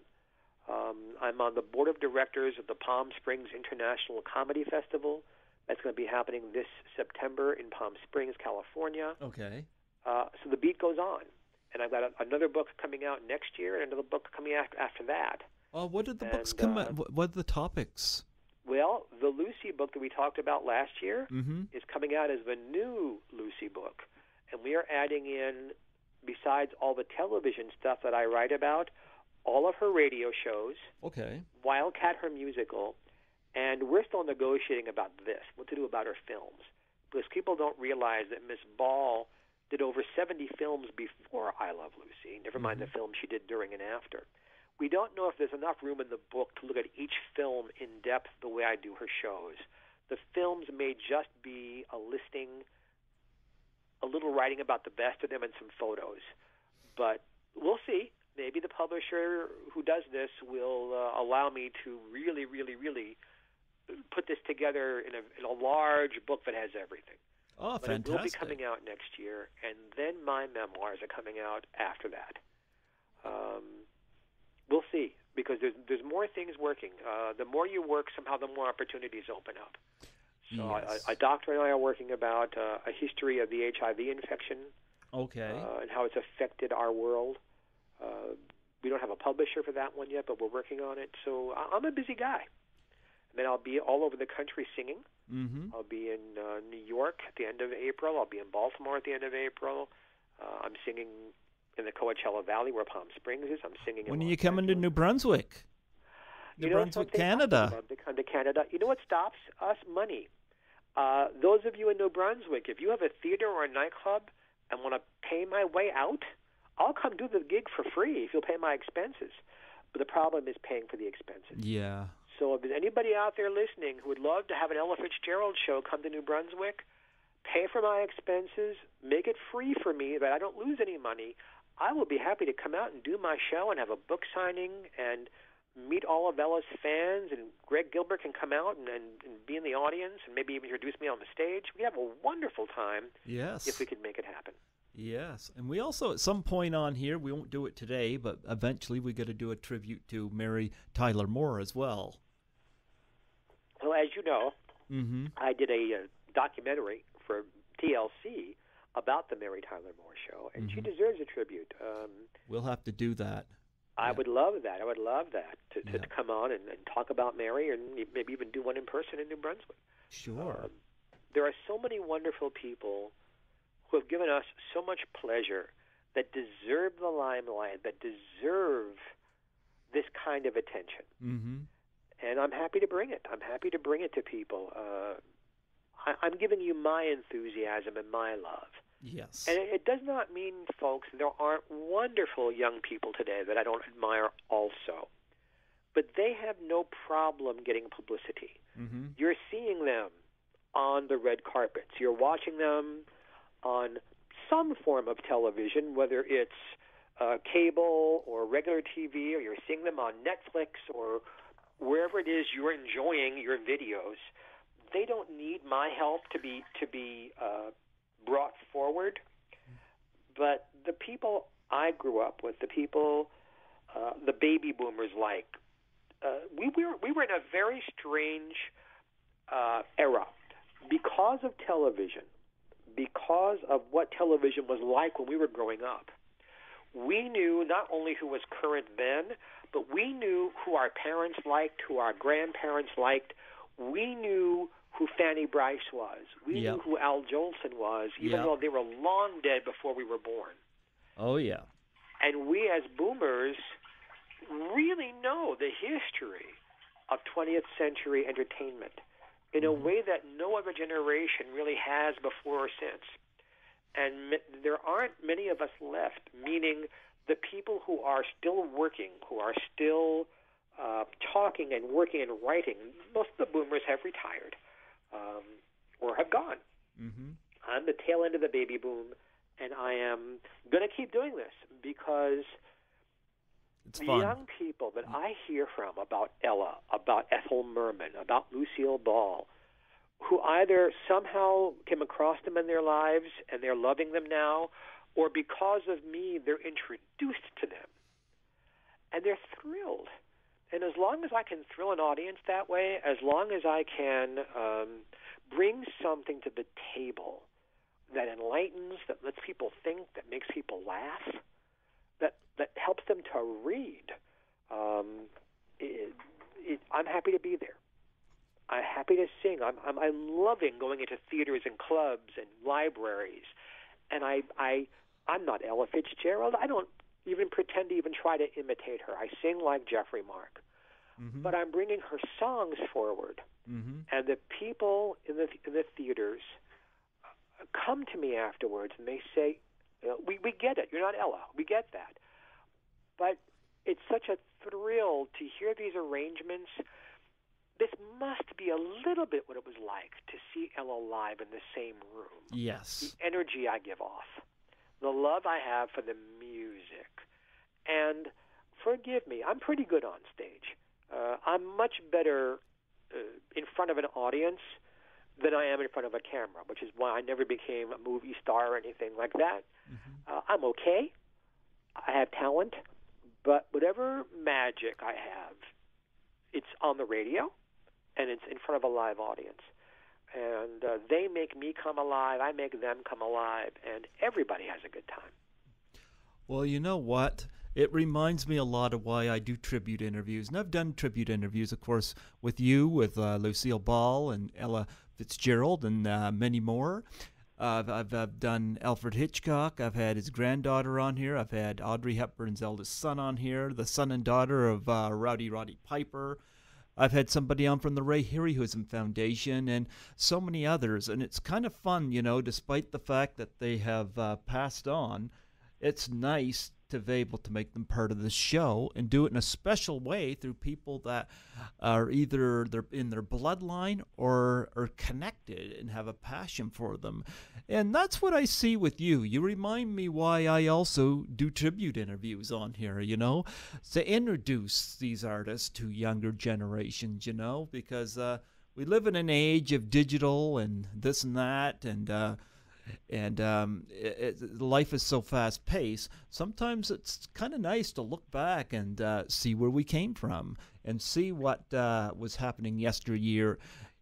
[SPEAKER 2] I'm on the board of directors of the Palm Springs International Comedy Festival. That's going to be happening this September in Palm Springs, California.
[SPEAKER 1] Okay.
[SPEAKER 2] So the beat goes on. And I've got another book coming out next year and another book coming after that.
[SPEAKER 1] What did the books come out? What are the topics?
[SPEAKER 2] Well, the Lucy book that we talked about last year is coming out as the new Lucy book. And we are adding in, besides all the television stuff that I write about, all of her radio shows,
[SPEAKER 1] okay,
[SPEAKER 2] Wildcat, her musical, and we're still negotiating about this, what to do about her films. Because people don't realize that Miss Ball did over 70 films before I Love Lucy, never mind the films she did during and after. We don't know if there's enough room in the book to look at each film in depth the way I do her shows. The films may just be a listing, a little writing about the best of them and some photos. But we'll see. Maybe the publisher who does this will allow me to really, really, really put this together in a large book that has everything.
[SPEAKER 1] Oh,
[SPEAKER 2] but
[SPEAKER 1] fantastic.
[SPEAKER 2] It will be coming out next year, and then my memoirs are coming out after that. We'll see. because there's more things working. The more you work, somehow the more opportunities open up. So
[SPEAKER 1] Yes.
[SPEAKER 2] a doctor and I are working about a history of the HIV infection.
[SPEAKER 1] Okay.
[SPEAKER 2] And how it's affected our world. We don't have a publisher for that one yet, but we're working on it. So I'm a busy guy. And then I'll be all over the country singing.
[SPEAKER 1] Mm-hmm.
[SPEAKER 2] I'll be in New York at the end of April. I'll be in Baltimore at the end of April. I'm singing in the Coachella Valley where Palm Springs is. I'm singing
[SPEAKER 1] When
[SPEAKER 2] in
[SPEAKER 1] are you
[SPEAKER 2] Los
[SPEAKER 1] coming to
[SPEAKER 2] Angeles.
[SPEAKER 1] New Brunswick? New
[SPEAKER 2] You know
[SPEAKER 1] Brunswick,
[SPEAKER 2] something?
[SPEAKER 1] Canada.
[SPEAKER 2] I'd love to come to Canada. You know what stops us? Money. Those of you in New Brunswick, if you have a theater or a nightclub and want to pay my way out, I'll come do the gig for free if you'll pay my expenses. But the problem is paying for the expenses.
[SPEAKER 1] Yeah.
[SPEAKER 2] So if there's anybody out there listening who would love to have an Ella Fitzgerald show come to New Brunswick, pay for my expenses, make it free for me, that I don't lose any money, I will be happy to come out and do my show and have a book signing and meet all of Ella's fans, and Greg Gilbert can come out and be in the audience and maybe even introduce me on the stage. We have a wonderful time
[SPEAKER 1] Yes.
[SPEAKER 2] if we could make it happen.
[SPEAKER 1] Yes. And we also, at some point on here, we won't do it today, but eventually we got to do a tribute to Mary Tyler Moore as well.
[SPEAKER 2] Well, as you know,
[SPEAKER 1] Mm-hmm.
[SPEAKER 2] I did a documentary for TLC about the Mary Tyler Moore Show, and she deserves a tribute.
[SPEAKER 1] We'll have to do that.
[SPEAKER 2] I would love that. I would love that to
[SPEAKER 1] Yeah.
[SPEAKER 2] come on and talk about Mary, and maybe even do one in person in New Brunswick.
[SPEAKER 1] Sure.
[SPEAKER 2] There are so many wonderful people who have given us so much pleasure, that deserve the limelight, that deserve this kind of attention.
[SPEAKER 1] Mm-hmm.
[SPEAKER 2] And I'm happy to bring it. I'm happy to bring it to people. I'm giving you my enthusiasm and my love.
[SPEAKER 1] Yes.
[SPEAKER 2] And it does not mean, folks, there aren't wonderful young people today that I don't admire also. But they have no problem getting publicity.
[SPEAKER 1] Mm-hmm.
[SPEAKER 2] You're seeing them on the red carpets. You're watching them on some form of television, whether it's cable or regular TV, or you're seeing them on Netflix or wherever it is you're enjoying your videos. They don't need my help to be brought forward. But the people I grew up with, the people, the baby boomers, we were in a very strange era because of television, because of what television was like when we were growing up. We knew not only who was current then, but we knew who our parents liked, who our grandparents liked. We knew who Fanny Bryce was. We knew who Al Jolson was, even though they were long dead before we were born.
[SPEAKER 1] Oh, yeah.
[SPEAKER 2] And we as boomers really know the history of 20th century entertainment in a way that no other generation really has before or since. And there aren't many of us left, meaning the people who are still working, who are still talking and working and writing. Most of the boomers have retired or have gone.
[SPEAKER 1] Mm-hmm.
[SPEAKER 2] I'm the tail end of the baby boom, and I am going to keep doing this because
[SPEAKER 1] It's
[SPEAKER 2] the
[SPEAKER 1] fun.
[SPEAKER 2] young people that I hear from about Ella, about Ethel Merman, about Lucille Ball, who either somehow came across them in their lives and they're loving them now, or because of me, they're introduced to them. And they're thrilled. And as long as I can thrill an audience that way, as long as I can bring something to the table that enlightens, that lets people think, that makes people laugh, that helps them to read, I'm happy to be there. I'm happy to sing. I'm loving going into theaters and clubs and libraries. And I'm not Ella Fitzgerald. I don't even pretend to even try to imitate her. I sing like Geoffrey Mark.
[SPEAKER 1] Mm-hmm.
[SPEAKER 2] But I'm bringing her songs forward.
[SPEAKER 1] Mm-hmm.
[SPEAKER 2] And the people in the theaters come to me afterwards and they say, we get it. You're not Ella. We get that. But it's such a thrill to hear these arrangements. This must be a little bit what it was like to see Ella live in the same room.
[SPEAKER 1] Yes.
[SPEAKER 2] The energy I give off, the love I have for the music. And forgive me, I'm pretty good on stage. I'm much better in front of an audience than I am in front of a camera, which is why I never became a movie star or anything like that.
[SPEAKER 1] Mm-hmm.
[SPEAKER 2] I'm okay. I have talent, But whatever magic I have, it's on the radio, and it's in front of a live audience. And they make me come alive, I make them come alive, and everybody has a good time.
[SPEAKER 1] Well, you know what? It reminds me a lot of why I do tribute interviews. And I've done tribute interviews, of course, with you, with Lucille Ball and Ella Fitzgerald, and many more. I've done Alfred Hitchcock. I've had his granddaughter on here. I've had Audrey Hepburn's eldest son on here, the son and daughter of Rowdy Roddy Piper. I've had somebody on from the Ray Harryhausen Foundation and so many others. And it's kind of fun, you know, despite the fact that they have passed on. It's nice to be able to make them part of the show and do it in a special way through people that are either they're in their bloodline or are connected and have a passion for them. And that's what I see with you. You remind me why I also do tribute interviews on here, you know, to introduce these artists to younger generations, you know, because we live in an age of digital and this and that, and life is so fast-paced. Sometimes it's kind of nice to look back and see where we came from and see what was happening yesteryear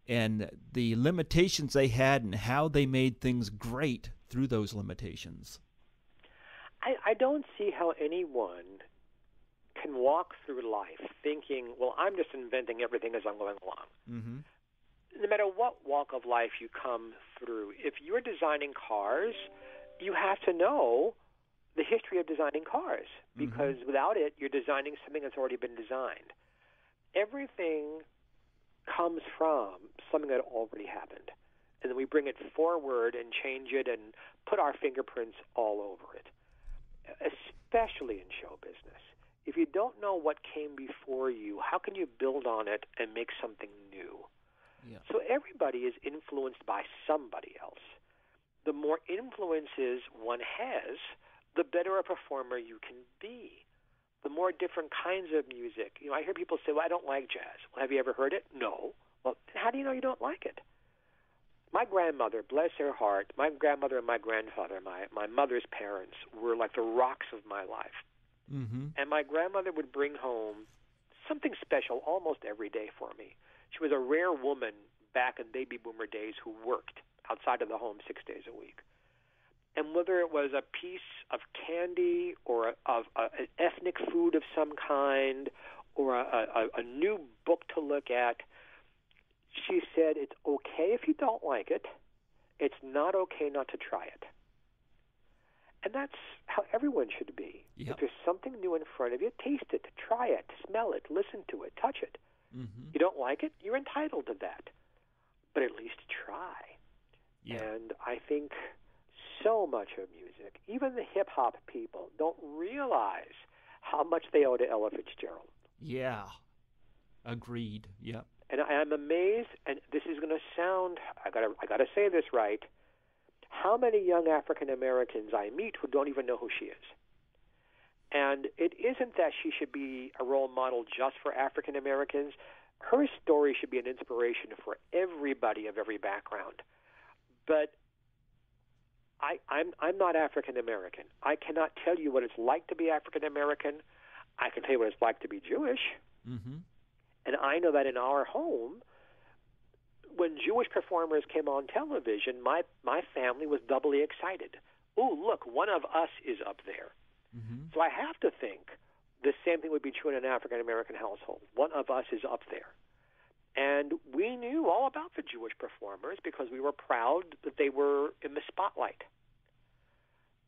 [SPEAKER 1] and the limitations they had and how they made things great through those limitations.
[SPEAKER 2] I don't see how anyone can walk through life thinking, well, I'm just inventing everything as I'm going along. Mm-hmm. No matter what walk of life you come through, if you're designing cars, you have to know the history of designing cars, because without it, you're designing something that's already been designed. Everything comes from something that already happened, and then we bring it forward and change it and put our fingerprints all over it, especially in show business. If you don't know what came before you, how can you build on it and make something new? Yeah. So everybody is influenced by somebody else. The more influences one has, the better a performer you can be. The more different kinds of music. You know, I hear people say, well, I don't like jazz. Well, have you ever heard it? No. Well, how do you know you don't like it? My grandmother, bless her heart, my grandmother and my grandfather, my mother's parents, were like the rocks of my life. Mm-hmm. And my grandmother would bring home something special almost every day for me. She was a rare woman back in baby boomer days who worked outside of the home 6 days a week. And whether it was a piece of candy or of an ethnic food of some kind or a new book to look at, she said, it's okay if you don't like it. It's not okay not to try it. And that's how everyone should be. Yep. If there's something new in front of you, taste it, try it, smell it, listen to it, touch it. Mm-hmm. You don't like it, you're entitled to that. But at least try. Yeah. And I think so much of music, even the hip-hop people, don't realize how much they owe to Ella Fitzgerald.
[SPEAKER 1] Yeah, agreed, yeah.
[SPEAKER 2] And I'm amazed, and this is going to sound, I gotta say this right, how many young African Americans I meet who don't even know who she is. And it isn't that she should be a role model just for African Americans. Her story should be an inspiration for everybody of every background. But I'm not African American. I cannot tell you what it's like to be African American. I can tell you what it's like to be Jewish. Mm-hmm. And I know that in our home, when Jewish performers came on television, my family was doubly excited. Oh, look, one of us is up there. Mm-hmm. So I have to think the same thing would be true in an African-American household. One of us is up there. And we knew all about the Jewish performers because we were proud that they were in the spotlight.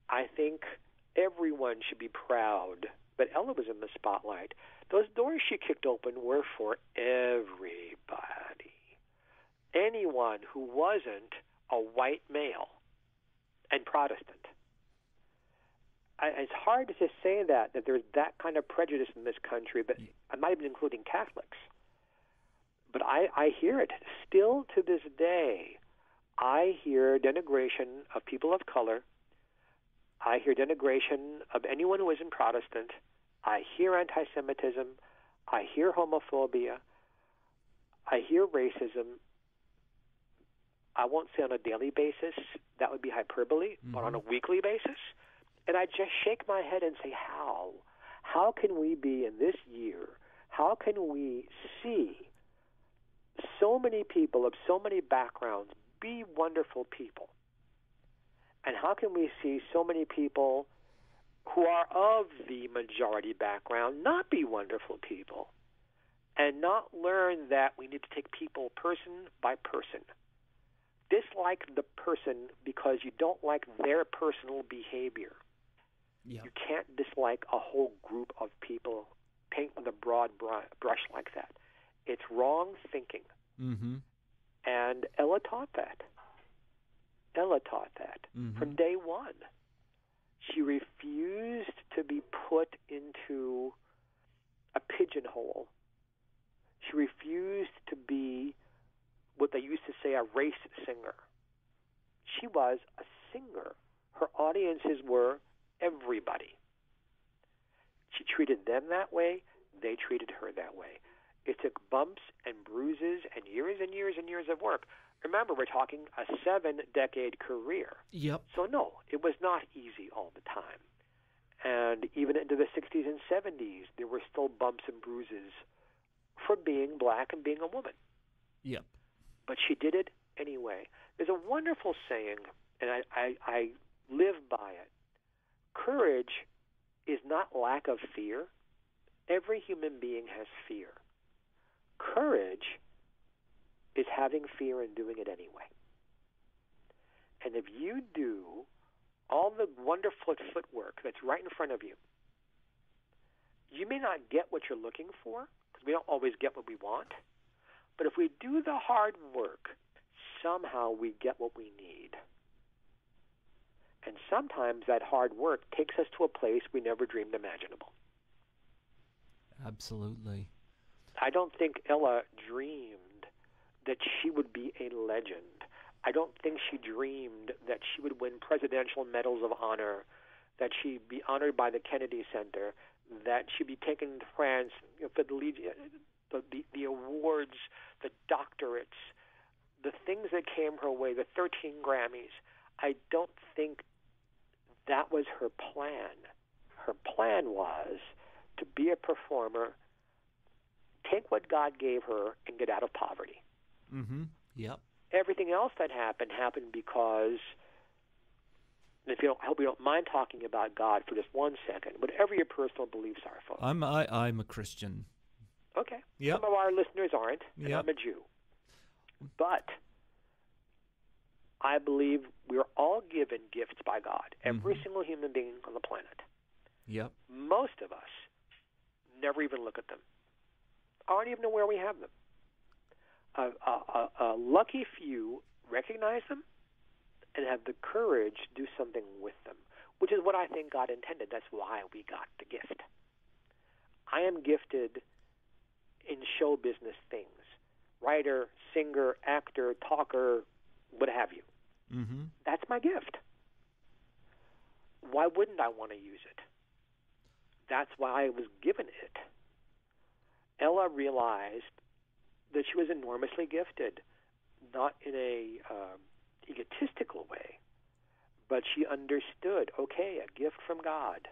[SPEAKER 2] I think everyone should be proud that Ella was in the spotlight. Those doors she kicked open were for everybody. Anyone who wasn't a white male and Protestant. It's hard to just say that there's that kind of prejudice in this country, but I'm not even including Catholics. But I hear it. Still to this day, I hear denigration of people of color. I hear denigration of anyone who isn't Protestant. I hear anti-Semitism. I hear homophobia. I hear racism. I won't say on a daily basis. That would be hyperbole, but on a weekly basis. And I just shake my head and say, how? how can we be in this year, how can we see so many people of so many backgrounds be wonderful people? And how can we see so many people who are of the majority background not be wonderful people? And not learn that we need to take people person by person. Dislike the person because you don't like their personal behavior.
[SPEAKER 1] Yeah.
[SPEAKER 2] You can't dislike a whole group of people, paint with a broad brush like that. It's wrong thinking.
[SPEAKER 1] Mm-hmm.
[SPEAKER 2] And Ella taught that.
[SPEAKER 1] Mm-hmm.
[SPEAKER 2] From day one. She refused to be put into a pigeonhole. She refused to be what they used to say a race singer. She was a singer. Her audiences were everybody. She treated them that way. They treated her that way. It took bumps and bruises and years and years and years of work. Remember, we're talking a 7-decade career.
[SPEAKER 1] Yep.
[SPEAKER 2] So no, it was not easy all the time. And even into the 60s and 70s, there were still bumps and bruises for being black and being a woman.
[SPEAKER 1] Yep.
[SPEAKER 2] But she did it anyway. There's a wonderful saying, and I live by it. Courage is not lack of fear. Every human being has fear. Courage is having fear and doing it anyway. And if you do all the wonderful footwork that's right in front of you, you may not get what you're looking for, because we don't always get what we want. But if we do the hard work, somehow we get what we need. And sometimes that hard work takes us to a place we never dreamed imaginable.
[SPEAKER 1] Absolutely.
[SPEAKER 2] I don't think Ella dreamed that she would be a legend. I don't think she dreamed that she would win presidential medals of honor, that she'd be honored by the Kennedy Center, that she'd be taken to France for the awards, the doctorates, the things that came her way, the 13 Grammys. I don't think that was her plan. Her plan was to be a performer, take what God gave her, and get out of poverty.
[SPEAKER 1] Mm-hmm. Yep.
[SPEAKER 2] Everything else that happened because, and I hope you don't mind talking about God for just 1 second, whatever your personal beliefs are, folks.
[SPEAKER 1] I'm a Christian.
[SPEAKER 2] Okay.
[SPEAKER 1] Yep.
[SPEAKER 2] Some of our listeners aren't, and
[SPEAKER 1] Yep.
[SPEAKER 2] I'm a Jew. But I believe we're all given gifts by God, every single human being on the planet.
[SPEAKER 1] Yep.
[SPEAKER 2] Most of us never even look at them, aren't even aware we have them. A lucky few recognize them and have the courage to do something with them, which is what I think God intended. That's why we got the gift. I am gifted in show business things. Writer, singer, actor, talker, what have you.
[SPEAKER 1] Mm-hmm.
[SPEAKER 2] That's my gift. Why wouldn't I want to use it? That's why I was given it. Ella realized that she was enormously gifted, not in a egotistical way, but she understood, okay, a gift from God.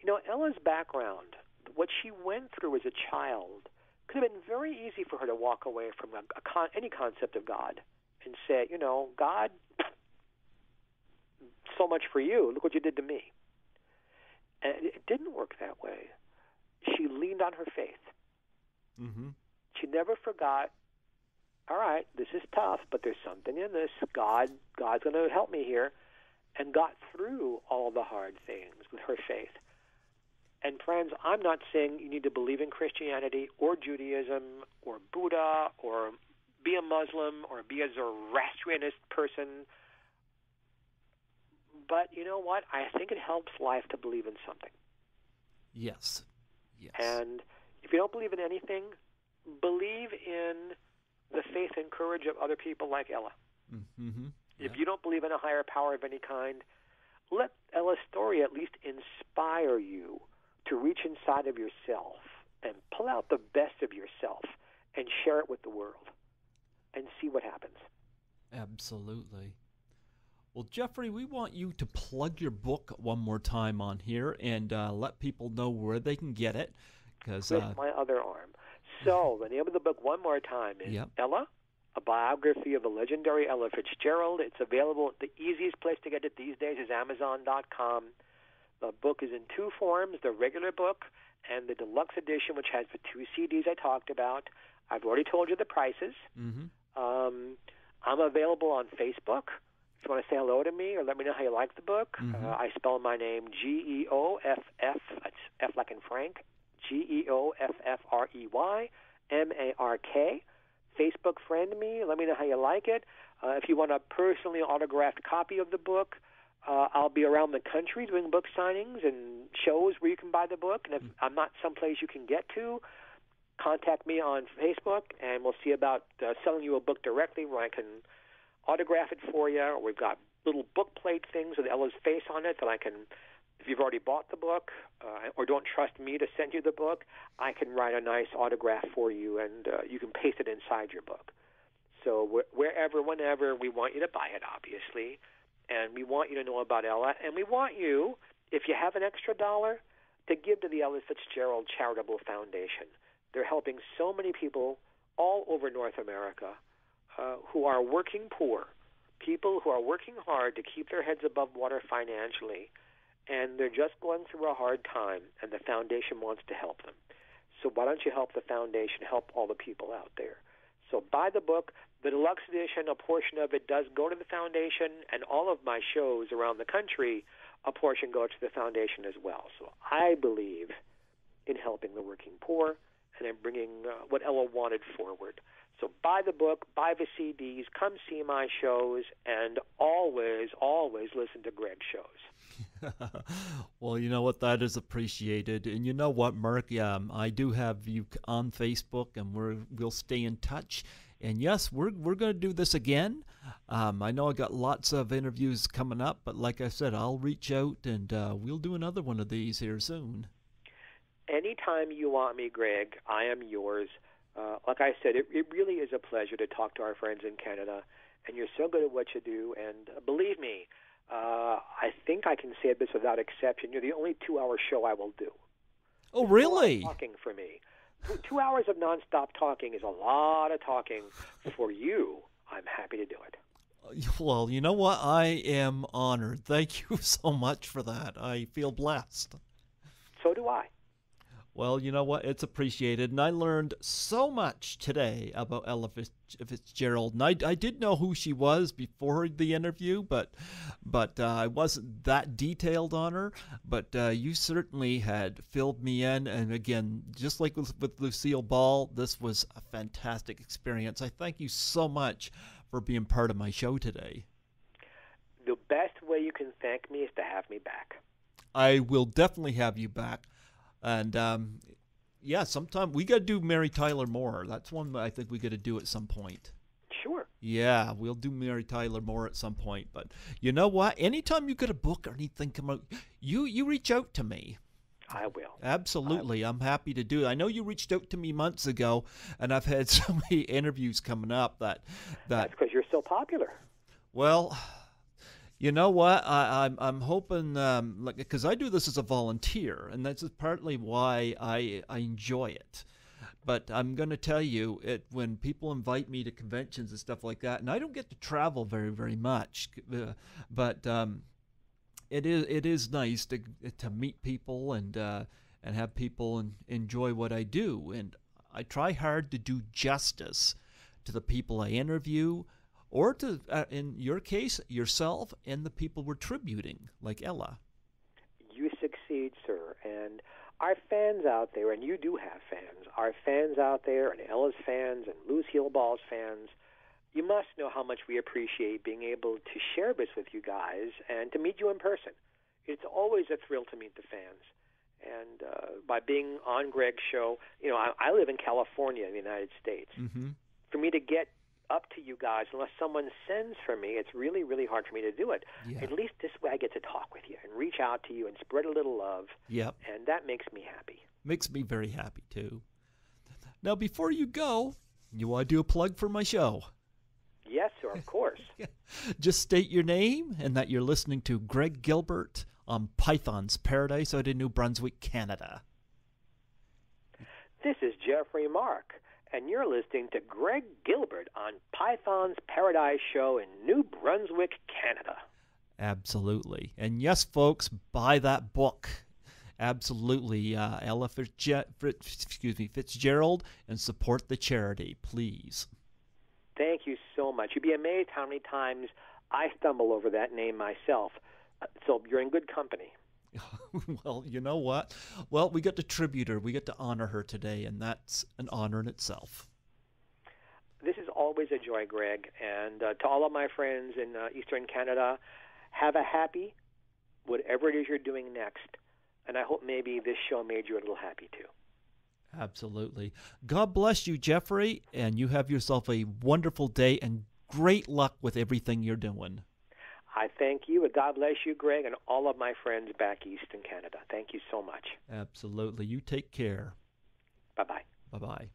[SPEAKER 2] You know, Ella's background, what she went through as a child, could have been very easy for her to walk away from any concept of God and say, you know, God, so much for you. Look what you did to me. And it didn't work that way. She leaned on her faith.
[SPEAKER 1] Mm-hmm.
[SPEAKER 2] She never forgot, all right, this is tough, but there's something in this. God's going to help me here, and got through all the hard things with her faith. And friends, I'm not saying you need to believe in Christianity or Judaism or Buddha or be a Muslim or be a Zoroastrianist person. But you know what? I think it helps life to believe in something.
[SPEAKER 1] Yes. Yes.
[SPEAKER 2] And if you don't believe in anything, believe in the faith and courage of other people like Ella.
[SPEAKER 1] Mm-hmm.
[SPEAKER 2] If you don't believe in a higher power of any kind, let Ella's story at least inspire you to reach inside of yourself and pull out the best of yourself and share it with the world and see what happens.
[SPEAKER 1] Absolutely. Well, Geoffrey, we want you to plug your book one more time on here and let people know where they can get it.
[SPEAKER 2] With my other arm. So, the name of the book one more time is Ella, a biography of the legendary Ella Fitzgerald. It's available. The easiest place to get it these days is Amazon.com. The book is in two forms, the regular book and the deluxe edition, which has the 2 CDs I talked about. I've already told you the prices. I'm available on Facebook. If you want to say hello to me or let me know how you like the book, I spell my name Geoff, that's F like in Frank, Geoffrey, Mark. Facebook friend me. Let me know how you like it. If you want a personally autographed copy of the book, I'll be around the country doing book signings and shows where you can buy the book. And if I'm not someplace you can get to, contact me on Facebook, and we'll see about selling you a book directly where I can autograph it for you. Or we've got little book plate things with Ella's face on it that I can, if you've already bought the book or don't trust me to send you the book, I can write a nice autograph for you, and you can paste it inside your book. So wherever, whenever, we want you to buy it, obviously, and we want you to know about Ella, and we want you, if you have an extra $1, to give to the Ella Fitzgerald Charitable Foundation. They're helping so many people all over North America who are working poor, people who are working hard to keep their heads above water financially, and they're just going through a hard time, and the foundation wants to help them. So why don't you help the foundation, help all the people out there? So buy the book. The deluxe edition, a portion of it does go to the foundation, and all of my shows around the country, a portion goes to the foundation as well. So I believe in helping the working poor and in bringing what Ella wanted forward. So buy the book, buy the CDs, come see my shows, and always, always listen to Greg's shows.
[SPEAKER 1] Well, you know what? That is appreciated. And you know what, Mark? I do have you on Facebook, and we'll stay in touch. And yes, we're going to do this again. I know I got lots of interviews coming up, but like I said, I'll reach out, and we'll do another one of these here soon.
[SPEAKER 2] Anytime you want me, Greg, I am yours. Like I said, it really is a pleasure to talk to our friends in Canada, and you're so good at what you do. And believe me, I think I can say this without exception. You're the only 2-hour show I will do.
[SPEAKER 1] Oh, really?
[SPEAKER 2] Talking for me. 2 hours of nonstop talking is a lot of talking for you. I'm happy to do it.
[SPEAKER 1] Well, you know what? I am honored. Thank you so much for that. I feel blessed.
[SPEAKER 2] So do I.
[SPEAKER 1] Well, you know what? It's appreciated, and I learned so much today about Ella Fitzgerald. And I did know who she was before the interview, but I wasn't that detailed on her. But you certainly had filled me in, and again, just like with Lucille Ball, this was a fantastic experience. I thank you so much for being part of my show today.
[SPEAKER 2] The best way you can thank me is to have me back.
[SPEAKER 1] I will definitely have you back. And, yeah, sometime we got to do Mary Tyler Moore. That's one I think we got to do at some point.
[SPEAKER 2] Sure.
[SPEAKER 1] Yeah, we'll do Mary Tyler Moore at some point. But you know what? Anytime you get a book or anything come out, you reach out to me.
[SPEAKER 2] I will.
[SPEAKER 1] Absolutely. I'm happy to do it. I know you reached out to me months ago, and I've had so many interviews coming up that
[SPEAKER 2] That's because you're so popular.
[SPEAKER 1] Well, you know what? I'm hoping, because I do this as a volunteer, and that's partly why I enjoy it. But I'm going to tell you, when people invite me to conventions and stuff like that, and I don't get to travel very, very much, but it is nice to meet people and have people enjoy what I do, and I try hard to do justice to the people I interview, or to, in your case, yourself and the people we're tributing, like Ella.
[SPEAKER 2] You succeed, sir. And our fans out there, and you do have fans, our fans out there, and Ella's fans, and Lucille Ball's fans, you must know how much we appreciate being able to share this with you guys and to meet you in person. It's always a thrill to meet the fans. And by being on Greg's show, you know, I live in California in the United States.
[SPEAKER 1] Mm-hmm.
[SPEAKER 2] For me to get up to you guys, unless someone sends for me, it's really, really hard for me to do it.
[SPEAKER 1] Yeah.
[SPEAKER 2] At least this way I get to talk with you and reach out to you and spread a little love.
[SPEAKER 1] Yep.
[SPEAKER 2] And that makes me happy.
[SPEAKER 1] Makes me very happy, too. Now, before you go, you want to do a plug for my show?
[SPEAKER 2] Yes, sir. of course.
[SPEAKER 1] Just state your name and that you're listening to Greg Gilbert on Python's Paradise out in New Brunswick, Canada.
[SPEAKER 2] This is Geoffrey Mark, and you're listening to Greg Gilbert on Python's Paradise Show in New Brunswick, Canada.
[SPEAKER 1] Absolutely. And yes, folks, buy that book. Absolutely. Ella Fitzgerald, and support the charity, please.
[SPEAKER 2] Thank you so much. You'd be amazed how many times I stumble over that name myself. So you're in good company.
[SPEAKER 1] Well, you know what? Well, we get to tribute her. We get to honor her today, and that's an honor in itself.
[SPEAKER 2] This is always a joy, Greg. And to all of my friends in Eastern Canada, have a happy, whatever it is you're doing next. And I hope maybe this show made you a little happy, too.
[SPEAKER 1] Absolutely. God bless you, Geoffrey, and you have yourself a wonderful day and great luck with everything you're doing.
[SPEAKER 2] I thank you, and God bless you, Greg, and all of my friends back east in Canada. Thank you so much.
[SPEAKER 1] Absolutely. You take care.
[SPEAKER 2] Bye-bye.
[SPEAKER 1] Bye-bye.